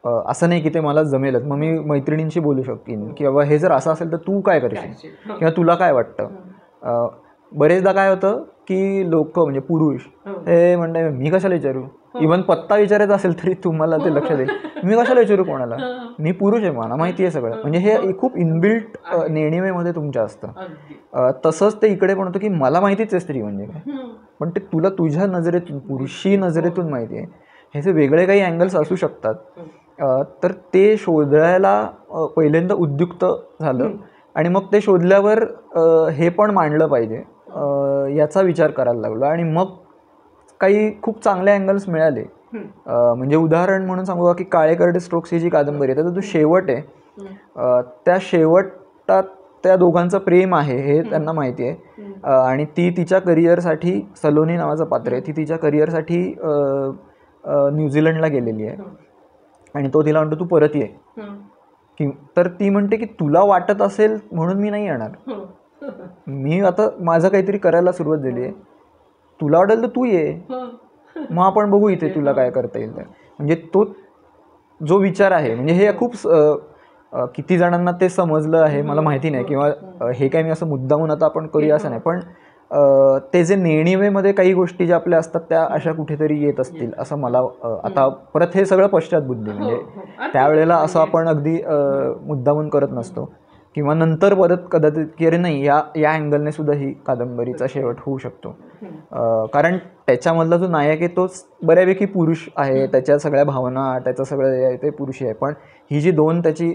असं नाही की ते मला जमेलच, मग मी मैत्रिणींशी बोलू शकेन की बाबा हे जर असं असेल तर तू काय करशील किंवा तुला काय वाटतं. बरेचदा काय होतं की लोक, म्हणजे पुरुष हे म्हणतात मी कशाला विचारू, इव्हन पत्ता विचारायचा असेल तरी तुम्हाला ते लक्ष देईल, मी कशाला विचारू कोणाला, मी पुरुष आहे, मला माहिती आहे सगळं. म्हणजे हे खूप इनबिल्ट नेणिवेमध्ये तुमच्या असतं. तसंच ते इकडे पण होतं की मला माहितीच आहे स्त्री म्हणजे काय, पण ते तुला तुझ्या नजरेतून, पुरुषी नजरेतून माहिती आहे. ह्याचे वेगळे काही अँगल्स असू शकतात. तर ते शोधायला पहिल्यांदा उद्युक्त झालं आणि मग ते शोधल्यावर हे पण मांडलं पाहिजे याचा विचार करायला लागलो. आणि मग काही खूप चांगले अँगल्स मिळाले. म्हणजे उदाहरण म्हणून सांगू की काळे करडे स्ट्रोक्स ही जी कादंबरी आहे त्याचा जो शेवट आहे, त्या शेवटात त्या दोघांचं प्रेम आहे हे त्यांना माहिती आहे. आणि ती तिच्या करिअरसाठी, सलोनी नावाचं पात्र आहे, ती तिच्या करिअरसाठी न्यूझीलंडला गेलेली आहे आणि तो तिला म्हणतो तू परत ये. तर ती म्हणते की तुला वाटत असेल म्हणून मी नाही येणार, मी आता माझं काहीतरी करायला सुरुवात झाली आहे, तुला वाटेल तर तू ये, मग आपण बघू इथे तुला काय करता येईल. तर म्हणजे तो जो विचार आहे, म्हणजे हे खूप किती जणांना ते समजलं आहे मला माहिती नाही, किंवा हे काय मी असं मुद्दामून आता आपण करूया असं नाही, पण ते जे नेणिवेमध्ये काही गोष्टी ज्या आपल्या असतात त्या अशा कुठेतरी येत असतील असं मला आता परत हे सगळं पश्चात बुद्धी, म्हणजे त्यावेळेला असं आपण अगदी मुद्दामून करत नसतो, किंवा नंतर परत कदाचित की अरे नाही या अँगलने सुद्धा ही कादंबरीचा शेवट होऊ शकतो. कारण त्याच्यामधला जो नायक आहे तोच बऱ्यापैकी पुरुष आहे, त्याच्या सगळ्या भावना, त्याचं सगळं हे आहे ते पुरुषी आहे, पण ही जी दोन त्याची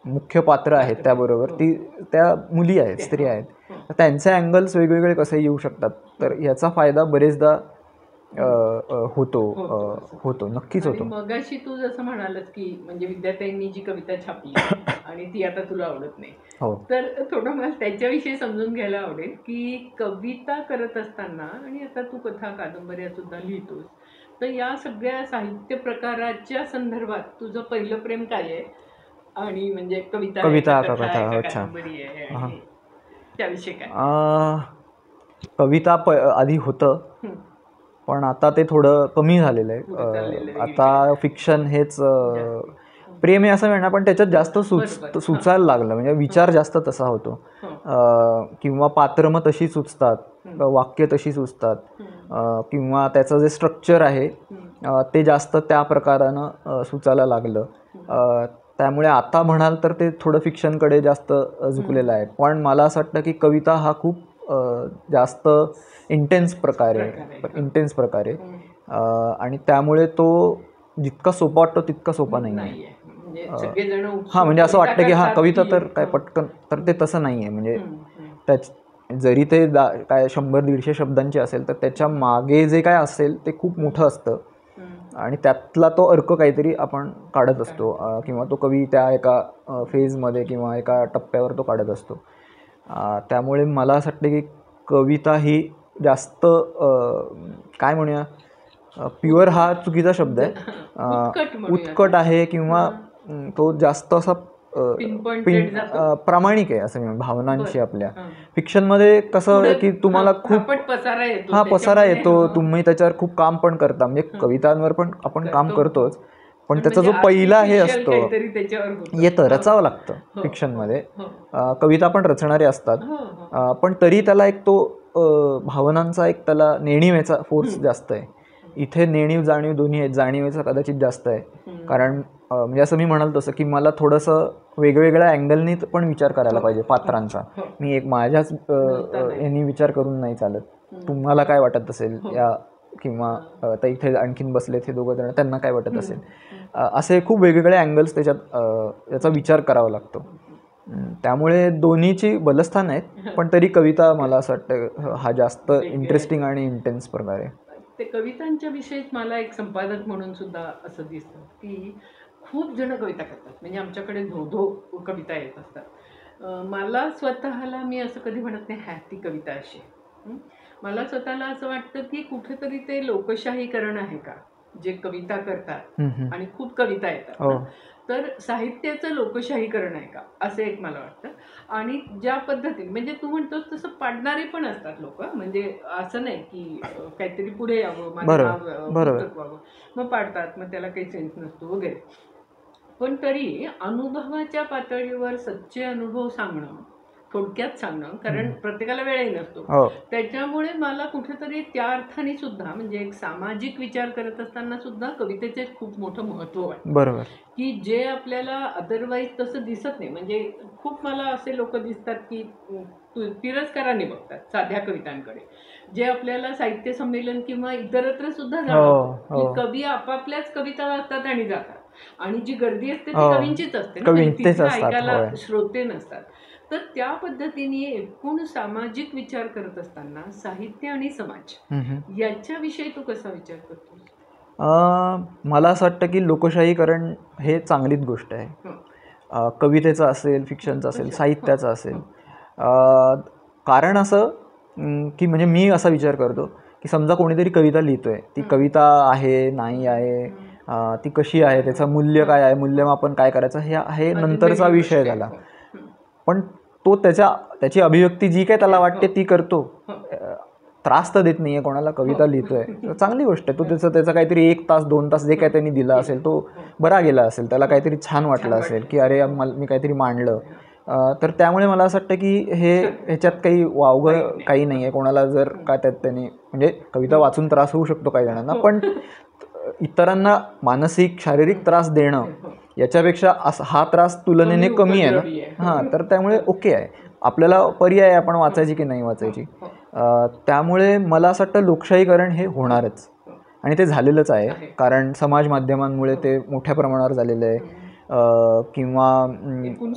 मुख्य पात्र आहेत त्याबरोबर ती त्या मुली आहेत, स्त्री आहेत, तर त्यांचे अँगल्स वेगवेगळे कसे येऊ शकतात, तर याचा फायदा बरेचदा होतो नक्कीच होतो. मगाशी तू जसं म्हणालस की म्हणजे विद्याताईंनी जी कविता छापली आणि ती आता तुला आवडत नाही, तर थोडं मला त्याच्याविषयी समजून घ्यायला आवडेल की कविता करत असताना आणि आता तू कथा कादंबऱ्या सुद्धा लिहितोस, तर या सगळ्या साहित्य प्रकाराच्या संदर्भात तुझं पहिलं प्रेम काय आहे, आणि म्हणजे कविता कादंबरी आहे त्याविषयी काय? कविता आधी होतं, पण आता ते थोडं कमी झालेलं आहे. आता फिक्शन हेच प्रेम आहे असं म्हणणार, पण त्याच्यात जास्त सुचायला लागलं, म्हणजे विचार जास्त तसा होतो, किंवा पात्र मग तशी सुचतात, वाक्य तशी सुचतात, किंवा त्याचं जे स्ट्रक्चर आहे ते जास्त त्या प्रकारानं सुचायला लागलं. त्यामुळे आता म्हणाल तर ते थोडं फिक्शनकडे जास्त झुकलेलं आहे. पण मला असं वाटतं की कविता हा खूप जास्त इंटेन्स प्रकार आहे, आणि त्यामुळे तो जितका सोपा वाटतो तितका सोपा नाही आहे. हां, म्हणजे असं वाटतं की हां कविता तर काय पटकन, तर ते तसं नाही आहे. म्हणजे जरी ते काय 100-150 शब्दांची असेल तर त्याच्या मागे जे काय असेल ते खूप मोठं असतं, आणि त्यातला तो अर्क काहीतरी आपण काढत असतो, किंवा तो कवी त्या एका फेजमध्ये किंवा एका टप्प्यावर तो काढत असतो. त्यामुळे मला असं वाटतं की कविता ही जास्त काय म्हणूया, प्युअर हा चुकीचा शब्द आहे, उत्कट आहे, किंवा तो जास्त असा प्रामाणिक आहे असं मी भावनांशी. आपल्या फिक्शनमध्ये कसं आहे की तुम्हाला खूप पसारा येतो, तुम्ही त्याच्यावर खूप काम पण करता, म्हणजे कवितांवर पण आपण काम करतोच, पण त्याचा जो पहिला हे असतो येतं, रचावं लागतं फिक्शनमध्ये. कविता पण रचणारे असतात, पण तरी त्याला एक तो भावनांचा एक त्याला नेणिवेचा फोर्स जास्त आहे. इथे नेणीव जाणीव दोन्ही आहेत, जाणीवेचा कदाचित जास्त आहे, कारण म्हणजे असं मी म्हणाल तसं की मला थोडंसं वेगवेगळ्या अँगलनी पण विचार करायला पाहिजे पात्रांचा. मी एक माझ्याच यांनी विचार करून नाही चालत, तुम्हाला काय वाटत असेल या, किंवा आता इथे आणखीन बसलेत हे दोघं जण, त्यांना काय वाटत असेल, असे खूप वेगवेगळे अँगल्स त्याच्यात याचा विचार करावा लागतो. त्यामुळे दोन्हीची बलस्थान आहेत, पण तरी कविता मला असं वाटतं हा जास्त इंटरेस्टिंग आणि इंटेन्स प्रकार आहे. ते कवितांच्या विषयीच मला एक संपादक म्हणून सुद्धा असं दिसतं की खूप जण कविता करतात, म्हणजे आमच्याकडे धो कविता येत असतात. मला स्वतःला, मी असं कधी म्हणत नाही ह्या ती कविता अशी, मला स्वतःला असं वाटतं की कुठेतरी ते लोकशाहीकरण आहे का, जे कविता करतात आणि खूप कविता येतात, तर साहित्याचं लोकशाहीकरण आहे का, असं एक मला वाटतं. आणि ज्या पद्धतीने म्हणजे तू म्हणतोस तसं पाडणारे पण असतात लोक, म्हणजे असं नाही की काहीतरी पुढे यावं, पुस्तक व्हावं, मग पाडतात, मग त्याला काही सेन्स नसतो वगैरे. पण तरी अनुभवाच्या पातळीवर सच्चे अनुभव सांगणं, थोडक्यात सांगणं, कारण प्रत्येकाला वेळही नसतो, त्याच्यामुळे मला कुठेतरी त्या अर्थाने सुद्धा म्हणजे एक सामाजिक विचार करत असताना सुद्धा कवितेचे खूप मोठं महत्त्व आहे. बरोबर, की जे आपल्याला अदरवाईज तसं दिसत नाही. म्हणजे खूप मला असे लोक दिसतात की तिरस्काराने बघतात साध्या कवितांकडे, जे आपल्याला साहित्य संमेलन किंवा इतरत्र सुद्धा जाणवतं की कवी आपापल्याच कविता वाचतात आणि जातात, आणि जी गर्दी असते ती कवींचीच असते ना, ऐकायला श्रोते नसतात. तर त्या पद्धतीने एकूण सामाजिक विचार करत असताना साहित्य आणि समाज याच्याविषयी तू कसा विचार करतो? मला असं वाटतं की लोकशाहीकरण हे चांगलीच गोष्ट आहे, कवितेचं असेल, फिक्शनचं असेल, साहित्याचं असेल. कारण असं की म्हणजे मी असा विचार करतो की समजा कोणीतरी कविता लिहितोय, ती कविता आहे नाही आहे, ती कशी आहे, त्याचं मूल्य काय आहे, मूल्यमापन काय करायचं, हे नंतरचा विषय झाला. पण तो त्याची अभिव्यक्ती जी काय त्याला वाटते ती करतो. त्रास तर देत नाही आहे कोणाला, कविता लिहितोय, चांगली गोष्ट आहे. तो त्याचा काहीतरी 1 तास 2 तास जे काय त्यांनी दिला असेल तो बरा गेला असेल, त्याला काहीतरी छान वाटलं असेल की अरे मी काहीतरी मांडलं. तर त्यामुळे मला असं वाटतं की ह्याच्यात काही वावगं काही नाही आहे. कोणाला जर का त्यांनी म्हणजे कविता वाचून त्रास होऊ शकतो काही जणांना, पण इतरांना मानसिक शारीरिक त्रास देणं याच्यापेक्षा हा त्रास तुलनेने कमी आहे ना. हां, तर त्यामुळे ओके आहे. आपल्याला पर्याय आहे आपण वाचायची की नाही वाचायची. त्यामुळे मला असं वाटतं लोकशाहीकरण हे होणारच आणि ते झालेलंच आहे. कारण समाज माध्यमांमुळे ते मोठ्या प्रमाणावर झालेलं आहे. किंवा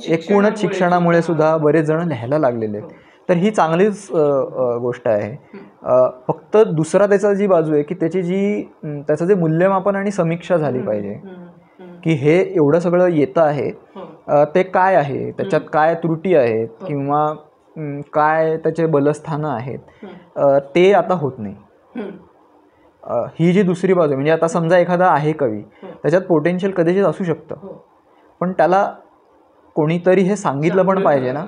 एकूणच शिक्षणामुळे सुद्धा बरेच जण लिहायला लागलेले आहेत. तर ही चांगलीच गोष्ट आहे. फक्त दुसरा त्याचा जी बाजू आहे की त्याचं जे मूल्यमापन आणि समीक्षा झाली पाहिजे की हे एवढं सगळं येतं आहे, ते काय आहे, त्याच्यात काय त्रुटी आहेत किंवा काय त्याचे बलस्थानं आहेत, ते आता होत नाही. ही जी दुसरी बाजू आहे, म्हणजे आता समजा एखादा आहे कवी, त्याच्यात पोटेन्शियल कदाचित असू शकतं, पण त्याला कोणीतरी हे सांगितलं पण पाहिजे ना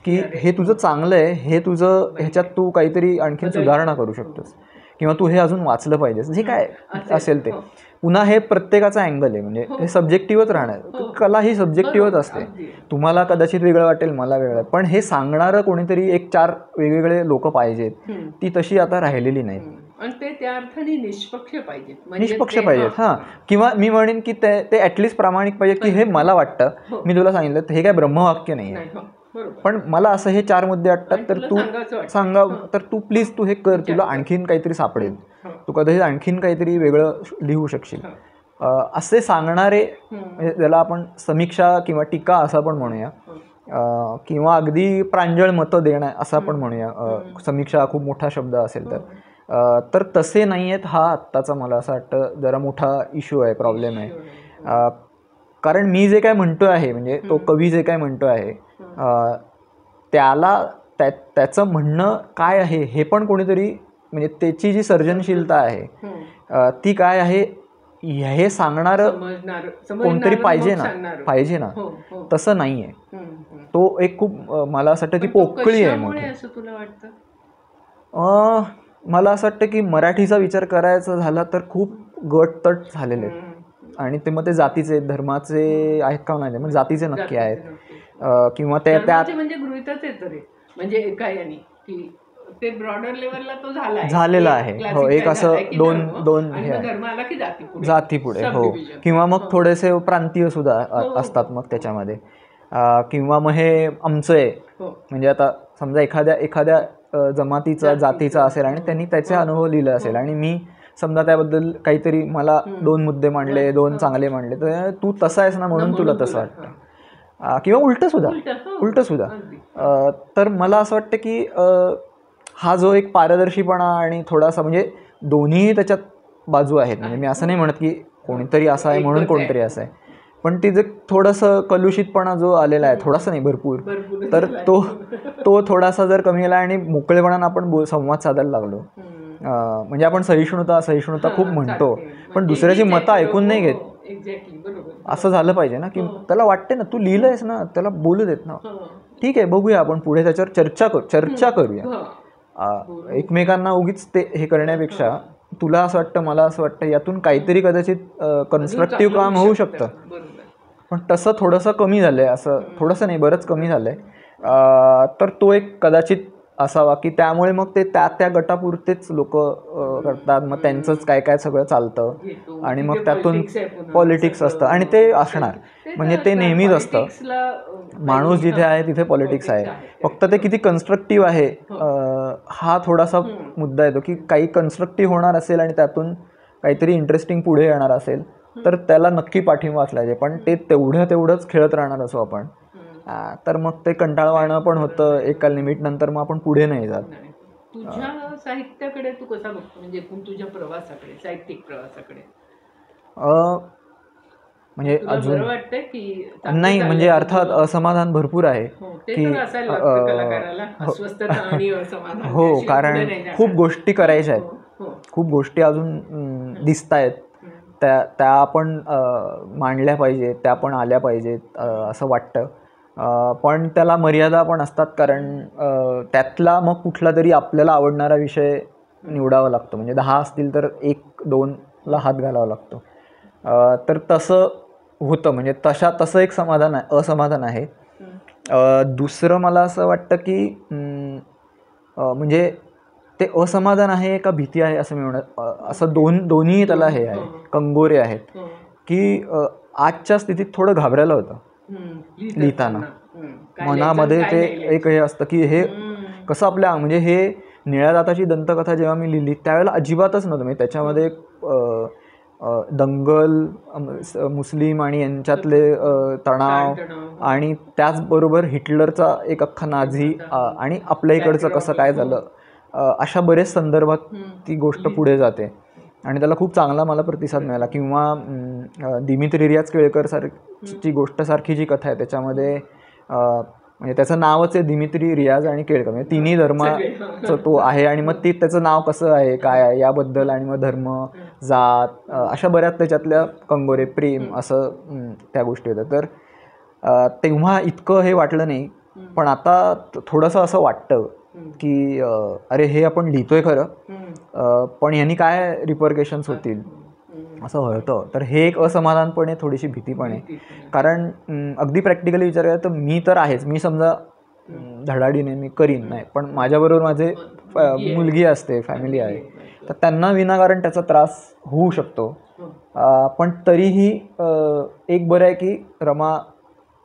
की हे तुझं चांगलं आहे, हे तुझं ह्याच्यात तू काहीतरी आणखीन सुधारणा करू शकतोस किंवा तू हे अजून वाचलं पाहिजेस, जे काय असेल ते. पुन्हा हे प्रत्येकाचा अँगल आहे, म्हणजे हे सब्जेक्टिव्हच राहणार. कला ही सब्जेक्टिव्हच असते. तुम्हाला कदाचित वेगळं वाटेल, मला वेगळं, पण हे सांगणारं कोणीतरी 1-4 वेगवेगळे लोक पाहिजेत. ती तशी आता राहिलेली नाहीत. आणि ते त्या अर्थाने निष्पक्ष पाहिजेत. निष्पक्ष पाहिजेत. हां, किंवा मी म्हणेन की ते ॲटलिस्ट प्रामाणिक पाहिजे की हे मला वाटतं, मी तुला सांगितलं, हे काय ब्रह्मवाक्य नाही आहे, पण मला असं हे 4 मुद्दे वाटतात, तर तू सांगा, तर तू प्लीज तू हे कर, तुला आणखीन काहीतरी सापडेल, तू कदाचित आणखीन काहीतरी वेगळं लिहू शकशील. असे सांगणारे, ज्याला आपण समीक्षा किंवा टीका असं पण म्हणूया, किंवा अगदी प्रांजळ मतं देणं असं आपण म्हणूया. समीक्षा खूप मोठा शब्द असेल तर तसे नाही आहेत. हा आत्ताचा मला असं वाटतं जरा मोठा इश्यू आहे, प्रॉब्लेम आहे. कारण मी जे काय म्हणतो आहे, म्हणजे तो कवी जे काय म्हणतो आहे, त्याचं म्हणणं काय आहे हे पण कोणीतरी, म्हणजे त्याची जी सर्जनशीलता आहे ती काय आहे हे सांगणारं कोणतरी पाहिजे ना. तसं नाही आहे. तो एक खूप मला असं वाटतं ती पोकळी आहे मोठी. मला असं वाटतं की मराठीचा विचार करायचा झाला तर खूप गटतट झालेले आहेत, आणि ते मग ते जातीचे धर्माचे आहेत का नाही, म्हणजे जातीचे नक्की आहेत, किंवा त्या म्हणजे गृहीतच येतं रे, म्हणजे काय की ते ब्रॉडर लेवलला तो झालेला आहे. हो, एक असं दोन हे जाती पुढे. हो, किंवा मग थोडेसे प्रांतीय सुद्धा असतात मग त्याच्यामध्ये, किंवा मग हे आमचं आहे, म्हणजे आता समजा एखाद्या जमातीचा जातीचा असेल आणि त्यांनी त्याचे अनुभव लिहिले असेल आणि मी समजा त्याबद्दल काहीतरी, मला 2 मुद्दे मांडले, 2 चांगले मांडले, तर तू तसा आहेस ना म्हणून तुला तसं वाटतं, किंवा उलटं सुद्धा. तर मला असं वाटतं की हा जो एक पारदर्शीपणा आणि थोडासा, म्हणजे दोन्ही त्याच्यात बाजू आहेत. म्हणजे मी असं नाही म्हणत की कोणीतरी असं आहे म्हणून कोणतरी असं आहे, पण ती जे थोडंसं कलुषितपणा जो आलेला आहे, थोडासा नाही भरपूर, तर तो थोडासा जर कमी आला आणि मोकळेपणानं आपण संवाद साधायला लागलो, म्हणजे आपण सहिष्णुता खूप म्हणतो, पण दुसऱ्याची मतं ऐकून नाही घेत. असं झालं पाहिजे ना, की त्याला वाटते ना, तू लिहिलंयस ना, त्याला बोलू देत ना, ठीक आहे, बघूया आपण पुढे त्याच्यावर चर्चा करूया. एकमेकांना उगीच ते हे करण्यापेक्षा तुला असं वाटतं, मला असं वाटतं, यातून काहीतरी कदाचित कन्स्ट्रक्टिव्ह काम होऊ शकतं. पण तसं थोडंसं कमी झालंय, असं थोडंसं नाही, बरंच कमी झालंय. तर तो एक कदाचित असावा की त्यामुळे मग ते त्या गटापुरतेच लोक करतात, मग त्यांचंच काय सगळं चालतं आणि मग त्यातून पॉलिटिक्स असतं, आणि ते असणार, म्हणजे ते नेहमीच असतं. माणूस जिथे आहे तिथे पॉलिटिक्स आहे. फक्त ते किती कन्स्ट्रक्टिव्ह आहे हा थोडासा मुद्दा येतो, की काही कन्स्ट्रक्टिव्ह होणार असेल आणि त्यातून काहीतरी इंटरेस्टिंग पुढे येणार असेल तर त्याला नक्की पाठिंबा असला पाहिजे. पण ते तेवढंच खेळत राहणार असो आपण, तर मग ते कंटाळवाणं पण होतं एका लिमिट नंतर, मग आपण पुढे नाही जात. तुझ्या साहित्याकडे तू कसा बघतो, म्हणजे तुझ्या प्रवासाकडे, साहित्यिक प्रवासाकडे? म्हणजे अजून नाही, म्हणजे अर्थात असमाधान भरपूर आहे की हो, कारण खूप गोष्टी करायच्या आहेत, खूप गोष्टी अजून दिसत आहेत, त्या आपण मांडल्या पाहिजेत, त्या पण आल्या पाहिजेत असं वाटतं. पण त्याला मर्यादा पण असतात, कारण त्यातला मग कुठला तरी आपल्याला आवडणारा विषय निवडावा लागतो. म्हणजे 10 असतील तर 1-2ला हात घालावा लागतो. तर तसं होतं, म्हणजे तसं एक असमाधान आहे. दुसरं मला असं वाटतं की म्हणजे ते असमाधान आहे का भीती आहे असं मी म्हणत, असं दोन्ही त्याला हे आहे, कंगोरे आहेत. की आजच्या स्थितीत थोडं घाबरायला होतं लिहिताना. मनामध्ये ते एक हे असतं की हे कसं आपल्या, म्हणजे हे निळ्या दाताची दंतकथा जेव्हा मी लिहिली त्यावेळेला अजिबातच नव्हतं. म्हणजे त्याच्यामध्ये दंगल, मुस्लिम आणि यांच्यातले तणाव, आणि त्याचबरोबर हिटलरचा एक अख्खा नाझी, आणि आपल्या इकडचं कसं काय झालं, अशा बरेच संदर्भात ती गोष्ट पुढे जाते. आणि त्याला खूप चांगला मला प्रतिसाद मिळाला. किंवा दिमित्री रियाज केळकर ची गोष्ट सारखी जी कथा आहे त्याच्यामध्ये म्हणजे त्याचं नावच आहे दिमित्री, रियाज आणि केळकर, म्हणजे तिन्ही धर्माचं तो आहे. आणि मग त्याचं नाव कसं आहे, काय आहे याबद्दल, आणि मग धर्म, जात, अशा बऱ्याच त्याच्यातल्या कंगोरे, प्रेम, असं त्या गोष्टी होत्या. तर तेव्हा इतकं हे वाटलं नाही, पण आता थोडंसं असं वाटतं की अरे हे आपण लिहितोय खरं, पण ह्यांनी काय रिपरकेशन्स होतील असं होतं. तर हे एक असमाधान पण आहे, थोडीशी भीती पण आहे. कारण अगदी प्रॅक्टिकली विचार केला तर मी तर आहेच, मी समजा धडाडीने मी करीन नाही, पण माझ्याबरोबर माझे मुलगी असते, फॅमिली आहे, तर त्यांना विनाकारण त्याचा त्रास होऊ शकतो. पण तरीही एक बरं आहे की रमा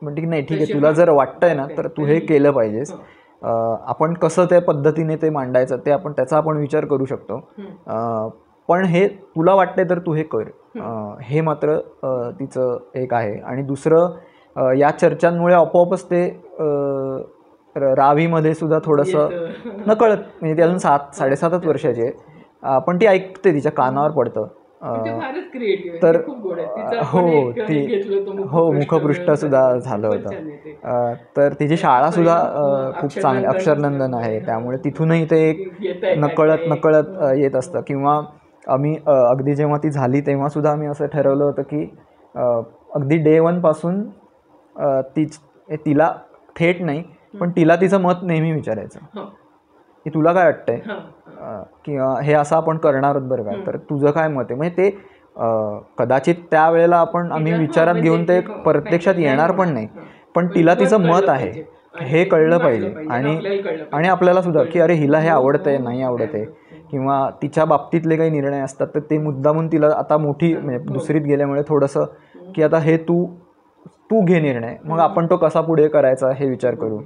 म्हणते की नाही ठीक आहे, तुला जर वाटतंय ना तर तू हे केलं पाहिजेस. आपण कसं त्या पद्धतीने ते मांडायचं ते त्याचा आपण विचार करू शकतो. पण हे तुला वाटतंय तर तू हे कर, हे मात्र तिचं एक आहे. आणि दुसरं, या चर्चांमुळे आपोआपच ते रावीमध्ये सुद्धा थोडंसं नकळत, म्हणजे ती अजून 7-7.5 वर्षाची आहे, पण ती ऐकते, तिच्या कानावर पडतं. तर हो, ती मुखपृष्ठ सुद्धा झालं होतं. तर तिची शाळासुद्धा खूप चांगली अक्षरनंदन आहे, त्यामुळे तिथूनही ते एक नकळत येत असतं. किंवा आम्ही अगदी जेव्हा ती झाली तेव्हासुद्धा आम्ही असं ठरवलं होतं की अगदी डे 1 पासून तिला थेट नाही, पण तिला तिचं मत नेहमी विचारायचं की तुला काय वाटतंय, किंवा हे असं आपण करणार आहोत बरं का, तर तुझं काय मत आहे. म्हणजे ते कदाचित त्यावेळेला आम्ही विचारात घेऊन ते प्रत्यक्षात येणार पण नाही, पण तिला तिचं मत आहे हे कळलं पाहिजे. आणि आपल्याला सुद्धा की अरे हिला हे आवडतंय, नाही आवडत आहे, किंवा तिच्या बाबतीतले काही निर्णय असतात तर ते मुद्दामून तिला आता मोठी, म्हणजे दुसरीत गेल्यामुळे थोडंसं की आता हे तू घे निर्णय, मग आपण तो कसा पुढे करायचा हे विचार करू.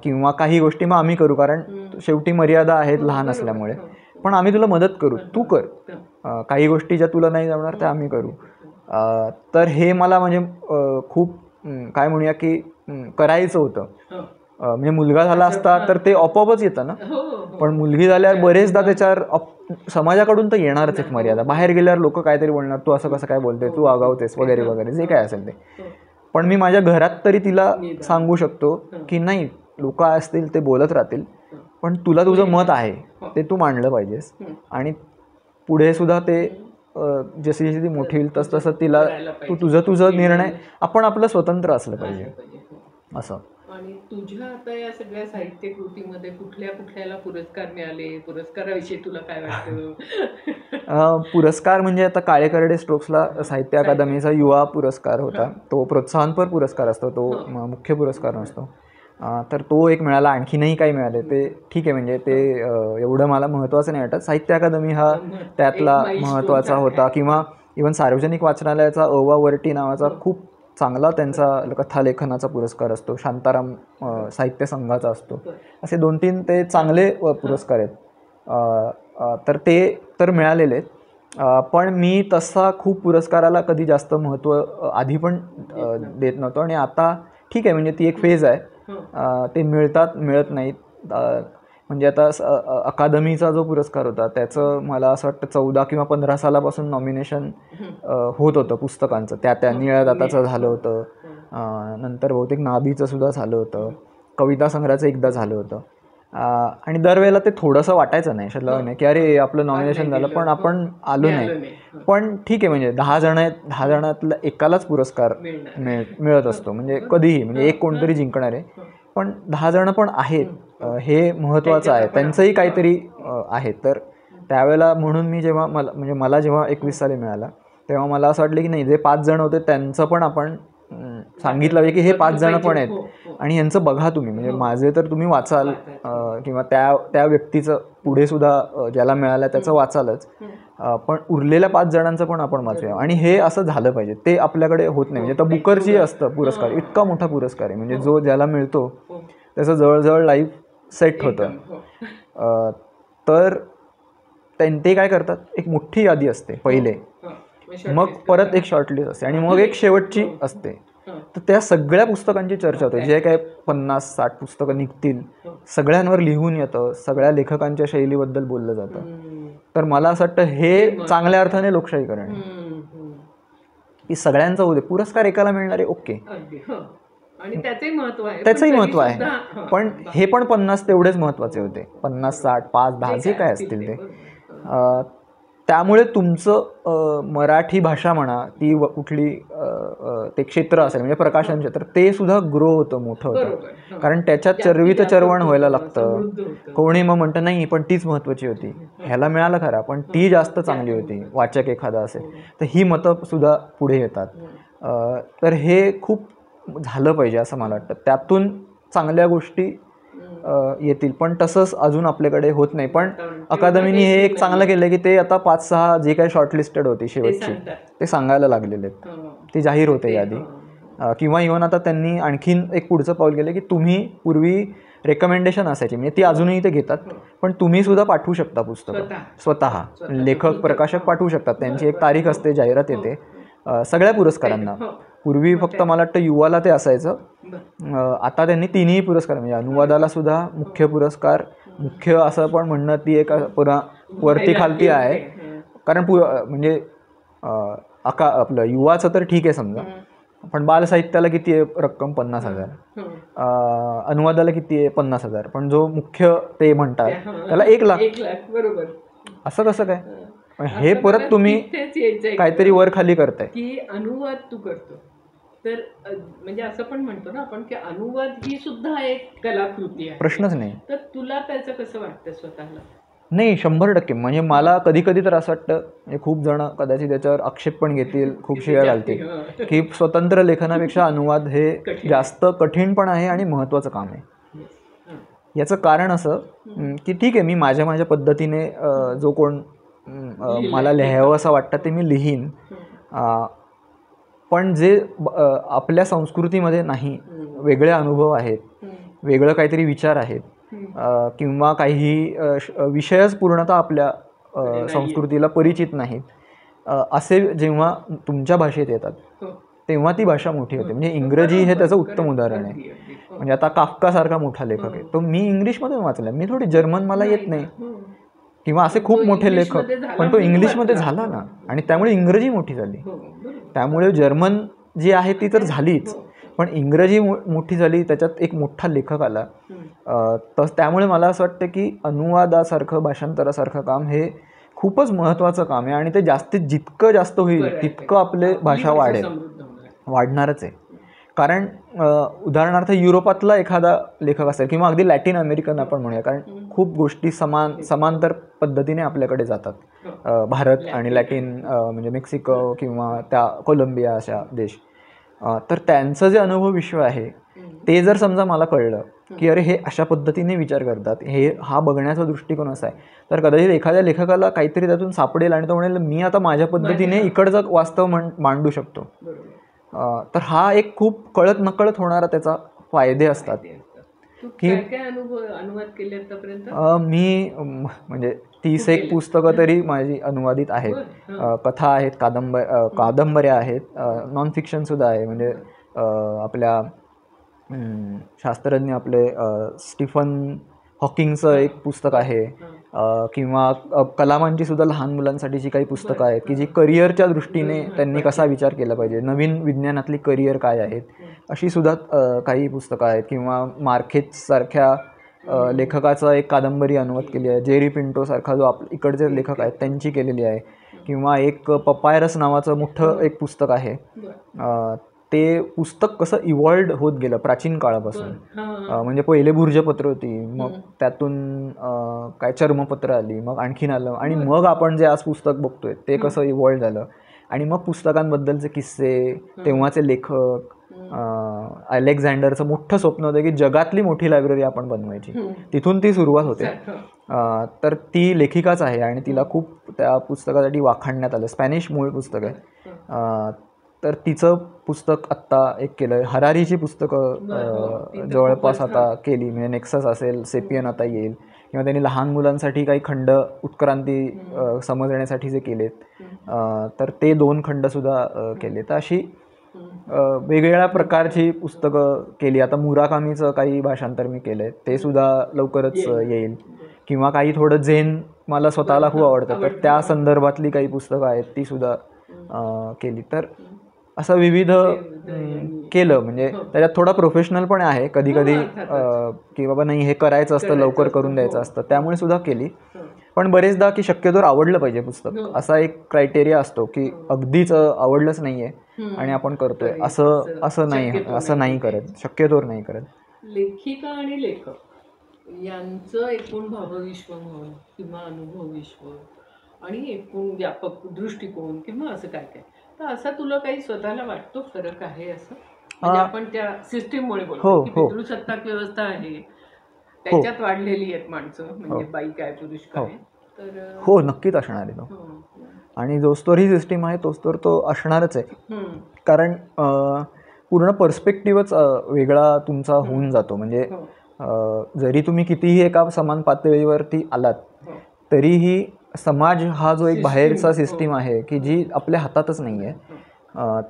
किंवा काही गोष्टी मग आम्ही करू, कारण शेवटी मर्यादा आहेत लहान असल्यामुळे, पण आम्ही तुला मदत करू, तू कर. काही गोष्टी ज्या तुला नाही जमणार त्या आम्ही करू. तर हे मला म्हणजे खूप काय म्हणूया की करायचं होतं. म्हणजे मुलगा झाला असता तर ते आपोआपच येतं ना, पण मुलगी झाल्यावर बरेचदा त्याच्यावर समाजाकडून तर येणारच एक मर्यादा. बाहेर गेल्यावर लोक काहीतरी बोलणार, तू असं कसं काय बोलते, तू आगावतेस वगैरे वगैरे, जे काय असेल ते. पण मी माझ्या घरात तरी तिला सांगू शकतो की नाही, लोक असतील ते बोलत राहतील, पण तुला तुझं मत आहे ते तू मांडलं पाहिजेस. आणि पुढे सुद्धा ते जशी जशी ती मोठी होईल तसं तिला तुझं निर्णय, आपण आपलं स्वतंत्र असलं पाहिजे असं. आणि तुझ्या आता या सगळ्या साहित्य कृतीमध्ये कुठल्याला पुरस्कार मिळाले, पुरस्काराविषयी तुला काय वाटतं? पुरस्कार म्हणजे आता काळेकर्डे स्ट्रोक्सला साहित्य अकादमीचा युवा पुरस्कार होता, तो प्रोत्साहनपर पुरस्कार असतो, तो मुख्य पुरस्कार नसतो. तर तो एक मिळाला. आणखीनही काही मिळाले ते ठीक आहे, म्हणजे ते एवढं मला महत्त्वाचं नाही वाटत. साहित्य अकादमी हा त्यातला महत्त्वाचा होता. किंवा इव्हन सार्वजनिक वाचनालयाचा अवा वर्टी नावाचा खूप चांगला त्यांचा कथालेखनाचा पुरस्कार असतो, शांताराम साहित्य संघाचा असतो. असे 2-3 ते चांगले पुरस्कार आहेत. तर ते तर मिळालेले आहेत. पण मी तसा खूप पुरस्काराला कधी जास्त महत्त्व आधी पण देत नव्हतो. आणि आता ठीक आहे, म्हणजे ती एक फेज आहे, ते मिळतात मिळत नाहीत. म्हणजे आता अकादमीचा जो पुरस्कार होता त्याचं मला असं वाटतं 14 किंवा 15 सालापासून नॉमिनेशन होत होतं पुस्तकांचं. त्या निळ्या दाताचं झालं होतं, नंतर बहुतेक नाभीचं सुद्धा झालं होतं, कविता संग्रहाचं एकदा झालं होतं. आणि दरवेळेला ते थोडंसं वाटायचं नाही शल्लग नाही की अरे आपलं नॉमिनेशन झालं पण आपण आलो नाही. पण ठीक आहे, म्हणजे 10 जण आहेत, 10 जणातल्या एकालाच पुरस्कार मिळत असतो, म्हणजे कधीही, म्हणजे एक कोणतरी जिंकणार आहे, पण 10 जण पण आहेत, हे महत्त्वाचं आहे, त्यांचंही काहीतरी आहे. तर त्यावेळेला म्हणून मी जेव्हा मला जेव्हा 21 साली मिळाला तेव्हा मला असं वाटलं की नाही, जे 5 जण होते त्यांचं पण आपण सांगितलं पाहिजे की हे 5 जण पण आहेत आणि यांचं बघा तुम्ही, म्हणजे माझे तर तुम्ही वाचाल किंवा त्या व्यक्तीचं पुढे सुद्धा ज्याला मिळालं त्याचं वाचालच, पण उरलेल्या 5 जणांचं पण आपण वाचूया. आणि हे असं झालं पाहिजे, ते आपल्याकडे होत नाही. म्हणजे तर बुकरची असतं पुरस्कार, इतका मोठा पुरस्कार आहे, म्हणजे जो ज्याला मिळतो त्याचं जवळजवळ लाईफ सेट होतं. तर ते काय करतात, एक मोठी यादी असते पहिले, मग परत एक शॉर्टलिस्ट असते आणि मग एक शेवटची असते. तर त्या सगळ्या पुस्तकांची चर्चा होते, जे काय 50-60 पुस्तकं निघतील सगळ्यांवर लिहून येतं, सगळ्या लेखकांच्या शैलीबद्दल बोललं जातं. तर मला असं वाटतं हे चांगल्या अर्थाने लोकशाहीकरण आहे की सगळ्यांचं होते, पुरस्कार एकाला मिळणारे ओके, आणि त्याचंही महत्व आहे, पण हे पण 50 तेवढेच महत्त्वाचे होते, 50, 60, 5, 10 जे काय असतील ते. त्यामुळे तुमचं मराठी भाषा म्हणा, ती कुठली ते क्षेत्र असेल, म्हणजे प्रकाशन क्षेत्र, ते सुद्धा ग्रो होतं, मोठं होतं, कारण त्याच्यात चरवीत चरवण व्हायला लागतं. कोणी मग म्हणतं नाही पण तीच महत्त्वाची होती, ह्याला मिळालं खरा पण ती जास्त चांगली होती, वाचक एखादा असेल तर ही मतं सुद्धा पुढे येतात. तर हे खूप झालं पाहिजे असं मला वाटतं, त्यातून चांगल्या गोष्टी येतील. पण तसंच अजून आपल्याकडे होत नाही. पण अकादमीने हे एक चांगलं केलं की ते आता 5-6 जे काही शॉर्टलिस्टेड होती शेवटची ते सांगायला लागलेले आहेत, ते जाहीर होते यादी. किंवा इव्हन आता त्यांनी आणखीन एक पुढचं पाऊल केलं की तुम्ही पूर्वी रेकमेंडेशन असायची, म्हणजे ती अजूनही ते घेतात, पण तुम्ही सुद्धा पाठवू शकता पुस्तकं स्वतः, लेखक प्रकाशक पाठवू शकतात, त्यांची एक तारीख असते, जाहिरात येते सगळ्या पुरस्कारांना. पूर्वी फक्त मला वाटतं युवाला ते असायचं, आता त्यांनी 3ही पुरस्कार, म्हणजे अनुवादाला सुद्धा मुख्य पुरस्कार, मुख्य असं पण म्हणणं ती एक पुरा वरती खालती आहे, कारण म्हणजे आपलं युवाचं तर ठीक आहे समजा, पण बालसाहित्याला किती आहे रक्कम, 50,000, अनुवादाला किती आहे 50,000, पण जो मुख्य ते म्हणतात त्याला 1,00,000. बरोबर. असं कसं काय? हे परत तुम्ही काहीतरी वर खाली करताय की अनुवाद तू करतो, तर म्हणजे असं पण म्हणतो ना आपण की अनुवाद ही सुद्धा एक कलाकृती आहे, प्रश्नच नाही. तर तुला त्याचं कसं वाटतं स्वतःला? नाही, 100%. म्हणजे मला कधी कधी तर असं वाटतं, म्हणजे खूप जण कदाचित त्याच्यावर आक्षेप पण घेतील, खूप शिव्या घालतील की स्वतंत्र लेखनापेक्षा अनुवाद हे जास्त कठीण पण आहे आणि महत्त्वाचं काम आहे. याचं कारण असं की ठीक आहे, मी माझ्या पद्धतीने जो कोण मला लिहावं असं वाटतं ते मी लिहीन, पण जे आपल्या संस्कृतीमध्ये नाही, वेगळे अनुभव आहेत, वेगळं काहीतरी विचार आहेत, किंवा काही विषयच पूर्णतः आपल्या संस्कृतीला परिचित नाहीत, असे जेव्हा तुमच्या भाषेत येतात तेव्हा ती भाषा मोठी होते. म्हणजे इंग्रजी हे त्याचं उत्तम उदाहरण आहे. म्हणजे आता काफ्कासारखा मोठा लेखक आहे, तो मी इंग्लिशमधून वाचला, मी थोडी जर्मन मला येत नाही, किंवा असे खूप मोठे लेखक, पण तो इंग्लिशमध्ये झाला ना, आणि त्यामुळे इंग्रजी मोठी झाली. त्यामुळे जर्मन जी आहे ती तर झालीच, पण इंग्रजी मोठी झाली, त्याच्यात एक मोठा लेखक आला. तर त्यामुळे मला असं वाटतं की अनुवादासारखं, भाषांतरासारखं काम हे खूपच महत्त्वाचं काम आहे, आणि ते जितकं जास्त होईल तितकं आपले भाषा वाढणारच आहे. कारण उदाहरणार्थ युरोपातला एखादा लेखक असेल, किंवा अगदी लॅटिन अमेरिकन आपण म्हणूया, कारण खूप गोष्टी समांतर पद्धतीने आपल्याकडे जातात, भारत आणि लॅटिन, म्हणजे मेक्सिको किंवा त्या कोलंबिया अशा देश. तर त्यांचं जे अनुभव विश्व आहे ते जर समजा मला कळलं की अरे हे अशा पद्धतीने विचार करतात, हा बघण्याचा दृष्टिकोन असा आहे, तर कदाचित एखाद्या लेखकाला काहीतरी त्यातून सापडेल आणि तो म्हणेल मी आता माझ्या पद्धतीने इकडचं वास्तव मांडू शकतो. तर हा एक खूप कळत नकळत होणारा त्याचा फायदे असतात. की अनुवाद केले आतापर्यंत मी म्हणजे 30-1 पुस्तकं तरी माझी अनुवादित आहेत. कथा आहेत, कादंबऱ्या आहेत, नॉन फिक्शन सुद्धा आहे. म्हणजे आपल्या शास्त्रज्ञ आपले स्टीफन हॉकिंगचं एक पुस्तक आहे, किंवा कलामांची सुद्धा लहान मुलांसाठीची काही पुस्तकं आहेत की जी करिअरच्या दृष्टीने त्यांनी कसा विचार केला पाहिजे, नवीन विज्ञानातली करिअर काय आहेत, अशी सुद्धा काही पुस्तकं आहेत. किंवा मार्केट्ससारख्या लेखकाचा एक कादंबरी अनुवाद केली आहे. जेरी पिंटो सारखा जो इकडचे लेखक आहेत त्यांची केलेली आहे. किंवा एक पपायरस नावाचं मोठं एक पुस्तक आहे. ते पुस्तक कसं इव्हॉल्ड होत गेलं प्राचीन काळापासून. म्हणजे पहिले भूर्जपत्र होती, मग त्यातून काय चर्मपत्र आली, मग आणखीन आलं, आणि मग आपण जे आज पुस्तक बघतोय ते कसं इव्हॉल्ड झालं. आणि मग पुस्तकांबद्दलचे किस्से, तेव्हाचे लेखक, अलेक्झांडरचं मोठं स्वप्न होतं की जगातली मोठी लायब्ररी आपण बनवायची. तिथून ती सुरुवात होते. तर ती लेखिकाच आहे आणि तिला खूप त्या पुस्तकासाठी वाखाणण्यात आलं. स्पॅनिश मूळ पुस्तक आहे. तर तिचं पुस्तक आत्ता एक केलं. हरारीची पुस्तकं जवळपास आता केली, म्हणजे नेक्सस असेल, सेपियन आता येईल, किंवा त्यांनी लहान मुलांसाठी काही खंड उत्क्रांती समजण्यासाठी जे केलेत, तर ते 2 खंडसुद्धा केले. तर अशी वेगवेगळ्या प्रकारची पुस्तकं केली. आता मुराकामीचं काही भाषांतर मी केलं आहे, ते सुद्धा लवकरच येईल. किंवा काही थोडं झेन मला स्वतःला खूप आवडतं, तर त्या संदर्भातली काही पुस्तकं आहेत ती सुद्धा केली. तर असं विविध केलं. म्हणजे त्याच्यात थोडा प्रोफेशनल पण आहे कधी कधी, की बाबा नाही हे करायचं असतं, लवकर करून द्यायचं असतं, त्यामुळे सुद्धा केली. पण बरेचदा की शक्यतोवर आवडलं पाहिजे पुस्तक, असा एक क्रायटेरिया असतो की अगदीच आवडलंच नाही आहे आणि आपण करतोय असं नाही करत, शक्यतोवर नाही करत. लेखिका आणि लेखक यांचं एकूण भावविश्व म्हण किंवा अनुभवविश्व आणि एकूण व्यापक दृष्टिकोन किंवा असं काय काय, तर असा तुला काही स्वतःला वाटतो फरक आहे असं? म्हणजे आपण त्या सिस्टीममुळे बोलतो की पितृसत्ताक व्यवस्था आहे, त्याच्यात वाढलेली आहेत माणसं, म्हणजे बाई काय पुरुष काय, तर हो नक्कीच असणार आहे तो. आणि जोस्तोवर ही सिस्टीम आहे तोस्तोवर तो असणारच आहे. कारण पूर्ण पर्स्पेक्टिव्हच वेगळा तुमचा होऊन जातो. म्हणजे जरी तुम्ही कितीही एका समान पातळीवरती आलात तरीही समाज हा जो एक बाहेरचा सिस्टीम आहे की जी आपल्या हातातच नाही आहे,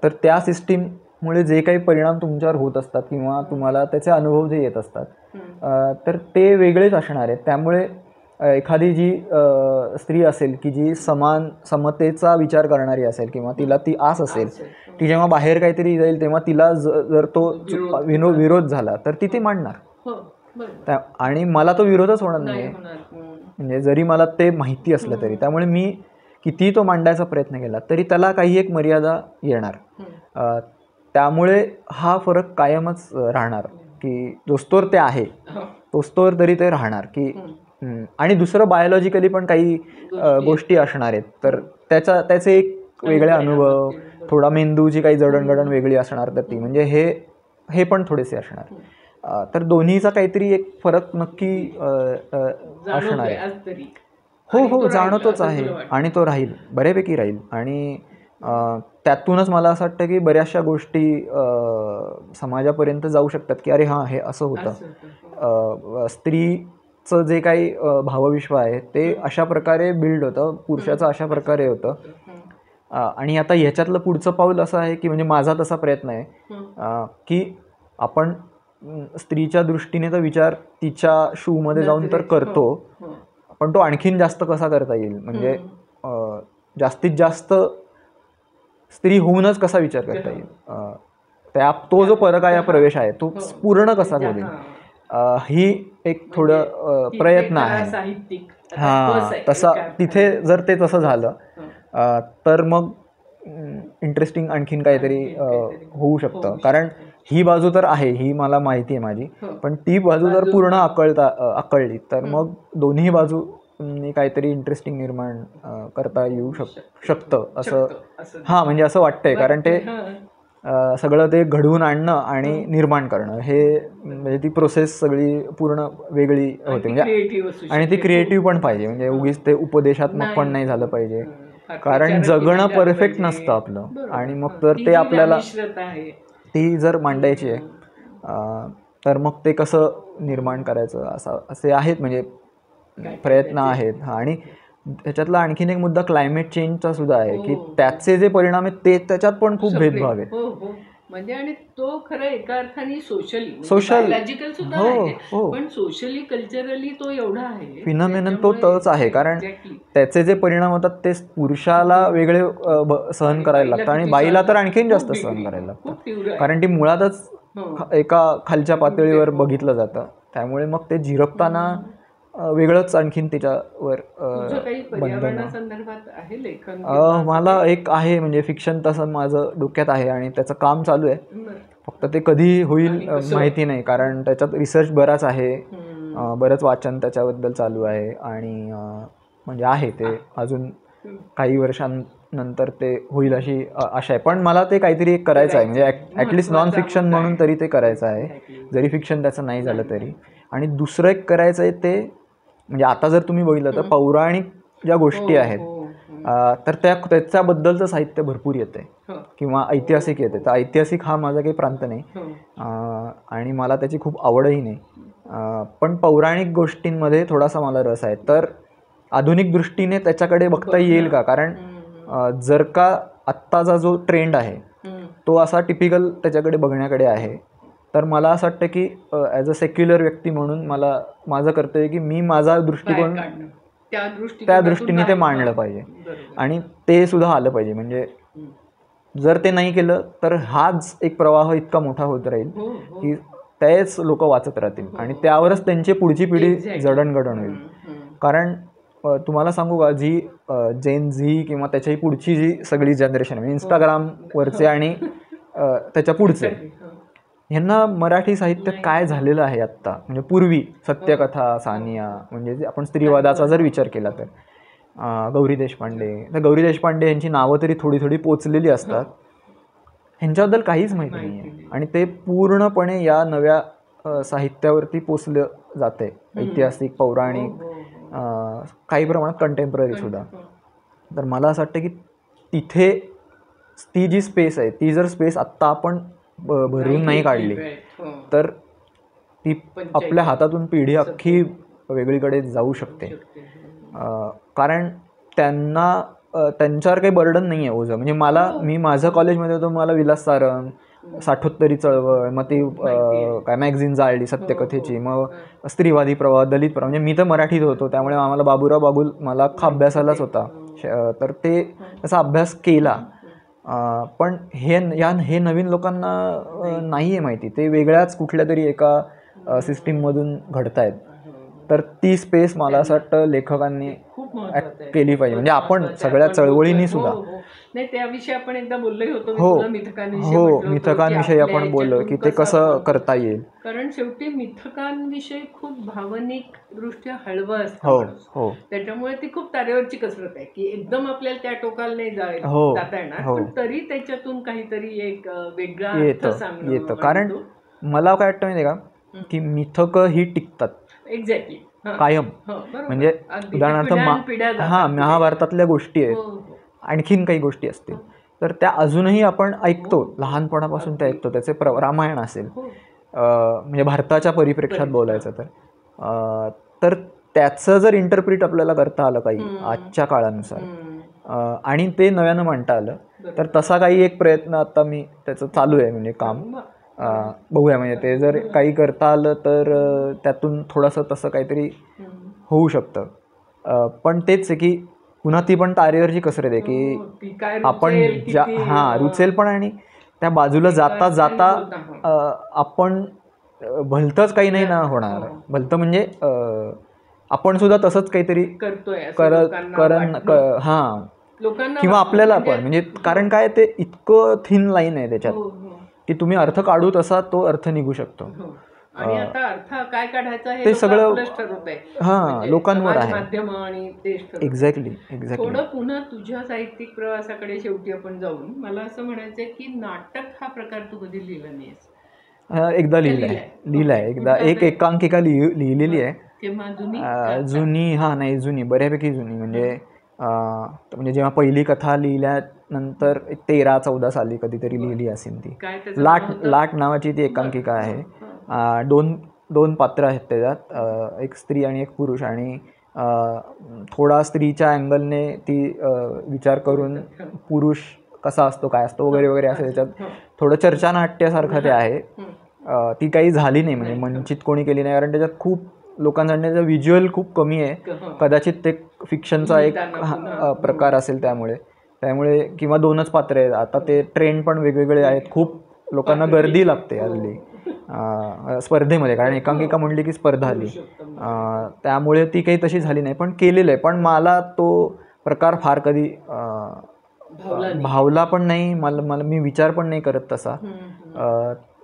तर त्या सिस्टीममुळे जे काही परिणाम तुमच्यावर होत असतात किंवा तुम्हाला त्याचे अनुभव जे येत असतात, तर ते वेगळेच असणार आहेत. त्यामुळे एखादी जी स्त्री असेल की जी समतेचा विचार करणारी असेल किंवा तिला ती आस असेल, ती जेव्हा बाहेर काहीतरी जाईल तेव्हा तिला जर तो विरोध झाला तर ती ते मांडणार. आणि मला तो विरोधच होणार नाही, म्हणजे जरी मला ते माहिती असलं तरी. त्यामुळे मी कितीही तो मांडायचा प्रयत्न केला तरी त्याला काही एक मर्यादा येणार. त्यामुळे हा फरक कायमच राहणार की जोस्तोवर ते आहे तोस्तोवर तरी ते राहणार की. आणि दुसरं बायोलॉजिकली पण काही गोष्टी असणार आहेत, तर त्याचे एक वेगळे अनुभव, थोडा मेंदूची काही जडणघडण वेगळी असणार, तर ती म्हणजे हे पण थोडेसे असणार. तर दोन्हीचा काहीतरी एक फरक नक्की असणार आहे. हो जाणवतोच आहे आणि तो राहील, बऱ्यापैकी राहील. आणि त्यातूनच मला असं वाटतं की बऱ्याचशा गोष्टी समाजापर्यंत जाऊ शकतात की अरे हां हे असं होतं. स्त्रीचं जे काही भावविश्व आहे ते अशा प्रकारे बिल्ड होतं, पुरुषाचं अशा प्रकारे होतं. आणि आता ह्याच्यातलं पुढचं पाऊल असं आहे की म्हणजे माझा तसा प्रयत्न आहे की आपण स्त्रीच्या दृष्टीने तर विचार तिच्या शूमध्ये जाऊन तर करतो, पण तो आणखीन जास्त कसा करता येईल, म्हणजे जास्तीत जास्त स्त्री होऊनच कसा विचार करता येईल, तो जो परक आहे, प्रवेश आहे, तो पूर्ण कसा होईल, ही एक थोडं प्रयत्न आहे. तसा तिथे जर ते तसं झालं तर मग इंटरेस्टिंग आणखीन काहीतरी होऊ शकतं. कारण ही बाजू तर आहे, ही मला माहिती आहे माझी, पण ती बाजू जर पूर्ण आकळली तर मग दोन्ही बाजू काहीतरी इंटरेस्टिंग निर्माण करता येऊ शकतं असं. हां, म्हणजे असं वाटतंय. कारण ते सगळं ते घडवून आणणं आणि निर्माण करणं, हे म्हणजे ती प्रोसेस सगळी पूर्ण वेगळी होते. म्हणजे आणि ती क्रिएटिव्ह पण पाहिजे, म्हणजे उगीच ते उपदेशात्मक पण नाही झालं पाहिजे. कारण जगणं परफेक्ट नसतं आपलं, आणि मग तर ते आपल्याला ती जर मांडायची आहे तर मग ते कसं निर्माण करायचं असे आहेत, म्हणजे प्रयत्न आहेत. आणि त्याच्यातला आणखीन एक मुद्दा क्लायमेट चेंजचा सुद्धा आहे की त्याचे जे परिणाम आहेत ते त्याच्यात पण खूप भेदभाव आहेत. म्हणजे आणि तो खरं एका अर्थाने सोशल सुद्धा आहे, पण सोशली कल्चरली तो एवढा आहे फिनॉमिनन, तो तोच आहे. कारण त्याचे जे परिणाम होतात ते पुरुषाला वेगळे सहन करायला लागतात आणि बाईला तर आणखीन जास्त सहन करायला लागतं, कारण ती मुळातच एका खालच्या पातळीवर बघितलं जातं. त्यामुळे मग ते झिरपताना वेगळंच आणखीन त्याच्यावर तुझं काही बंधन. पर्यावरणासंदर्भात आहे लेखन किंवा असं मला काही? एक आहे म्हणजे फिक्शन तसं माझं डोक्यात आहे आणि त्याचं काम चालू आहे. बरं. फक्त ते कधी होईल आणि कसं? माहिती नाही, कारण त्याच्यात रिसर्च बराच आहे. हम्म. बरंच वाचन त्याच्याबद्दल चालू आहे आणि म्हणजे आहे ते अजून काही वर्षांनंतर ते होईल अशी आशा आहे. पण मला ते काहीतरी एक करायचं आहे, म्हणजे ॲटलिस्ट नॉन फिक्शन म्हणून तरी ते करायचं आहे, जरी फिक्शन त्याचं नाही झालं तरी. आणि दुसरं एक करायचं आहे ते म्हणजे आता जर तुम्ही बघितलं तर पौराणिक ज्या गोष्टी आहेत तर त्याच्याबद्दलचं साहित्य भरपूर येते किंवा ऐतिहासिक येते. तर ऐतिहासिक हा माझा काही प्रांत नाही आणि मला त्याची खूप आवडही नाही. पण पौराणिक गोष्टींमध्ये थोडासा मला रस आहे. तर आधुनिक दृष्टीने त्याच्याकडे बघता येईल का? कारण जर का आत्ताचा जो ट्रेंड आहे तो असा टिपिकल त्याच्याकडे बघण्याकडे आहे, तर मला असं वाटतं की ॲज अ सेक्युलर व्यक्ती म्हणून मला माझं कर्तव्य की मी माझा दृष्टिकोन त्या दृष्टीने ते मांडलं पाहिजे आणि ते सुद्धा आलं पाहिजे. म्हणजे जर ते नाही केलं तर हाच एक प्रवाह इतका मोठा होत राहील की तेच लोक वाचत राहतील आणि त्यावरच त्यांची पुढची पिढी जडणघडण होईल. कारण तुम्हाला सांगू का, जी जेन झी किंवा त्याच्याही पुढची जी सगळी जनरेशन म्हणजे इंस्टाग्रामवरचे आणि त्याच्या पुढचे, ह्यांना मराठी साहित्यात काय झालेलं आहे आत्ता, म्हणजे पूर्वी सत्यकथा, सानिया, म्हणजे जे आपण स्त्रीवादाचा जर विचार केला तर गौरी देशपांडे, तर गौरी देशपांडे यांची नावं तरी थोडी थोडी पोचलेली असतात, ह्यांच्याबद्दल काहीच माहिती नाही आहे आणि ते पूर्णपणे या नव्या साहित्यावरती पोचलं जाते, ऐतिहासिक, पौराणिक, काही प्रमाणात कंटेम्पररी सुद्धा. तर मला असं वाटतं की तिथे ती जी स्पेस आहे, ती जर स्पेस आत्ता आपण भरून नाही काढली तर ती आपल्या हातातून पिढी अख्खी वेगळीकडे जाऊ शकते. कारण त्यांना त्यांच्यावर काही बर्डन नाही आहे ओझं. म्हणजे मी माझं कॉलेजमध्ये होतो, मला विलास सारंग, साठोत्तरी चळवळ, मग ती काय मॅगझिन जाळली सत्यकथेची, मग स्त्रीवादी प्रवाह, दलित प्रवाह, म्हणजे मी तर मराठीत होतो त्यामुळे आम्हाला बाबूराव बागुल मला अख्खा अभ्यासालाच होता. तर ते त्याचा अभ्यास केला. पण हे नवीन लोकांना नाही आहे माहिती, ते वेगळ्याच कुठल्या तरी एका सिस्टीममधून घडत आहेत. तर ती स्पेस मला असं वाटतं लेखकांनी केली पाहिजे, म्हणजे आपण सगळ्या चळवळींनी सुद्धा. नाही, त्याविषयी आपण एकदा बोललोही होतो. हो, मिथकांविषयी आपण बोललो की ते कसं करता येईल. कारण शेवटी मिथकांविषयी खूप भावनिक दृष्ट्या हळवं असतं. हो, त्याच्यामुळे ती खूप तारेवरची कसरत आहे की एकदम आपल्याला त्या टोकाला नाही जाता येणार, पण तरी त्याच्यातून काहीतरी एक वेगळा येतं. कारण मला काय वाटतं माहिती आहे का, की मिथक ही टिकतात एक्झॅक्टली कायम. म्हणजे उदाहरणार्थ महाभारतातल्या गोष्टी आहेत, आणखीन काही गोष्टी असतील तर त्या अजूनही आपण ऐकतो, लहानपणापासून त्या ऐकतो. त्याचे रामायण असेल, म्हणजे भारताच्या परिप्रेक्षात बोलायचं तर त्याचं जर इंटरप्रिट आपल्याला करता आलं काही आजच्या काळानुसार आणि ते नव्यानं मांडता आलं तर तसा काही एक प्रयत्न आता मी त्याचं चालू आहे, म्हणजे काम बघूया. म्हणजे ते जर काही करता आलं तर त्यातून थोडंसं तसं काहीतरी होऊ शकतं. पण तेच आहे की पुन्हा ती पण तारेवरची कसरत आहे की आपण रुचेल पण, आणि त्या बाजूला जाता जाता आपण भलतंच काही नाही ना होणार. भलतं म्हणजे आपण सुद्धा तसंच काहीतरी किंवा आपल्याला पण, म्हणजे कारण काय ते इतकं थिन लाईन आहे त्याच्यात की तुम्ही अर्थ काढू तसा तो अर्थ निघू शकतो. आणि आता अर्थ काय काढायचा ते सगळं लोकांवर आहे. माध्यम आणि एक्झॅक्टली. थोडं पुन्हा तुझ्या साहित्यिक प्रवासाकडे शेवटी आपण जाऊन मला असं म्हणायचंय की नाटक हा प्रकार तू कधी लिहिला नाहीस? एकदा लिहिलाय एकदा एक एकांकिका लिहिलेली आहे. जुनी बऱ्यापैकी जुनी. म्हणजे जेव्हा पहिली कथा लिहिल्यानंतर 13-14 साली कधीतरी लिहिली असेल ती. लाट नावाची ती एकांकिका आहे. दोन पात्र आहेत त्याच्यात, एक स्त्री आणि एक पुरुष, आणि थोडा स्त्रीच्या अँगलने ती विचार करून पुरुष कसा असतो, काय असतो वगैरे वगैरे असं त्याच्यात थोडं चर्चानाट्यासारखं ते आहे. ती काही झाली नाही, म्हणजे मंचित कोणी केली नाही, कारण त्याच्यात खूप लोकांसाठी त्याचा व्हिज्युअल खूप कमी आहे. कदाचित ते फिक्शनचा एक प्रकार असेल त्यामुळे किंवा 2च पात्र आहेत. आता ते ट्रेंड पण वेगवेगळे आहेत, खूप लोकांना गर्दी लागते हल्ली. स्पर्धेमध्ये, कारण एकांकिका म्हणली की स्पर्धा आली. त्यामुळे ती काही तशी झाली नाही, पण केलेलं आहे. पण मला तो प्रकार फार कधी भावला पण नाही. मला मी विचार पण नाही करत तसा.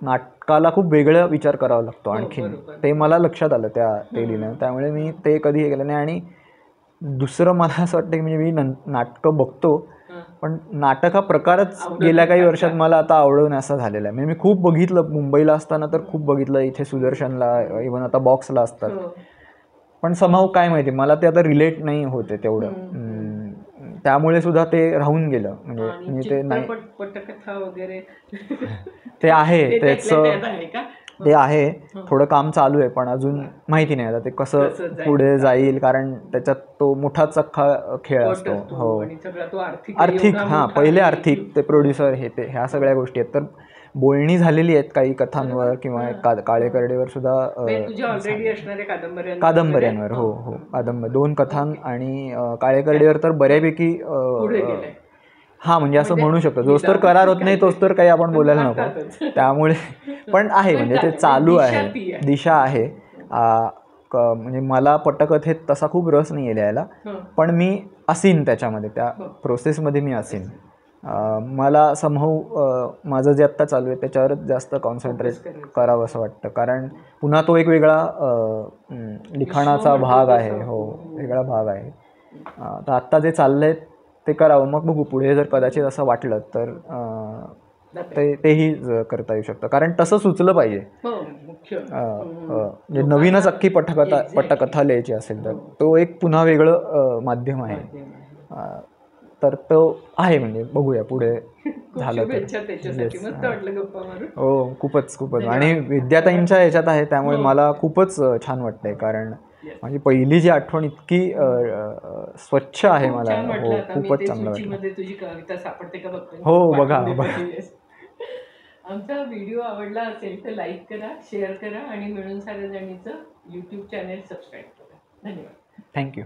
नाटकाला खूप वेगळा विचार करावा लागतो आणखीन, ते मला लक्षात आलं ते लिहिलं. त्यामुळे मी ते कधी हे केलं नाही. आणि दुसरं मला असं वाटतं की म्हणजे मी नाटकं बघतो, पण नाटक हा प्रकारच गेल्या काही वर्षात मला आता आवडण्याचा झालेला आहे. म्हणजे मी खूप बघितलं, मुंबईला असताना तर खूप बघितलं, इथे सुदर्शनला, इव्हन आता बॉक्सला असतात. पण समाव काय माहिती, मला ते आता रिलेट नाही होते तेवढं. त्यामुळे सुद्धा ते राहून गेलं. म्हणजे ते नाही, पटकथा वगैरे ते आहे त्याचं, ते आहे. थोडं काम चालू आहे, पण अजून माहिती नाही आता ते कसं पुढे जाईल, कारण त्याच्यात तो मोठाच अख्खा खेळ असतो. हो, आर्थिक, हां, पहिले आर्थिक, ते प्रोड्युसर, ते ह्या सगळ्या गोष्टी आहेत. तर बोलणी झालेली आहेत काही कथांवर किंवा काळे करडेवर सुद्धा, कादंबऱ्यांवर. हो हो, कादंबरी 2 कथां आणि काळे करडेवर तर बऱ्यापैकी, हां, म्हणजे असं म्हणू शकतो. जोच तर करार होत नाही तोच तर काही आपण बोलायला नको. त्यामुळे पण आहे, म्हणजे ते चालू आहे, दिशा आहे. म्हणजे मला पटकथेत तसा खूप रस नाही आहे लिहायला, पण मी असीन त्याच्यामध्ये, त्या प्रोसेसमध्ये मी असीन. मला समहाऊ माझं जे आत्ता चालू आहे त्याच्यावरच जास्त कॉन्सन्ट्रेट करावं असं वाटतं, कारण पुन्हा तो एक वेगळा लिखाणाचा भाग आहे. हो, वेगळा भाग आहे. तर आत्ता जे चाललं आहे ते करावं, मग बघू पुढे जर कदाचित असं वाटलं तर तेही करता येऊ शकतं, कारण तसं सुचलं पाहिजे. म्हणजे नवीनच अख्खी पटकथा लिहायची असेल तर तो एक पुन्हा वेगळं माध्यम आहे. तर तो आहे, म्हणजे बघूया पुढे झालं तर. हो, खूपच. आणि विद्याताईंच्या ह्याच्यात आहे, त्यामुळे मला खूपच छान वाटतंय, कारण माझी पहिली जी आठवण इतकी स्वच्छ आहे मला. हो, खूपच चांगलं वाटलं. तुझी कविता सापडते का बघतो. हो, बघा. आमचा व्हिडिओ आवडला असेल तर लाईक करा, शेअर करा आणि मिळून साऱ्या जणीचं YouTube चॅनेल सबस्क्राईब करा. धन्यवाद. थँक्यू.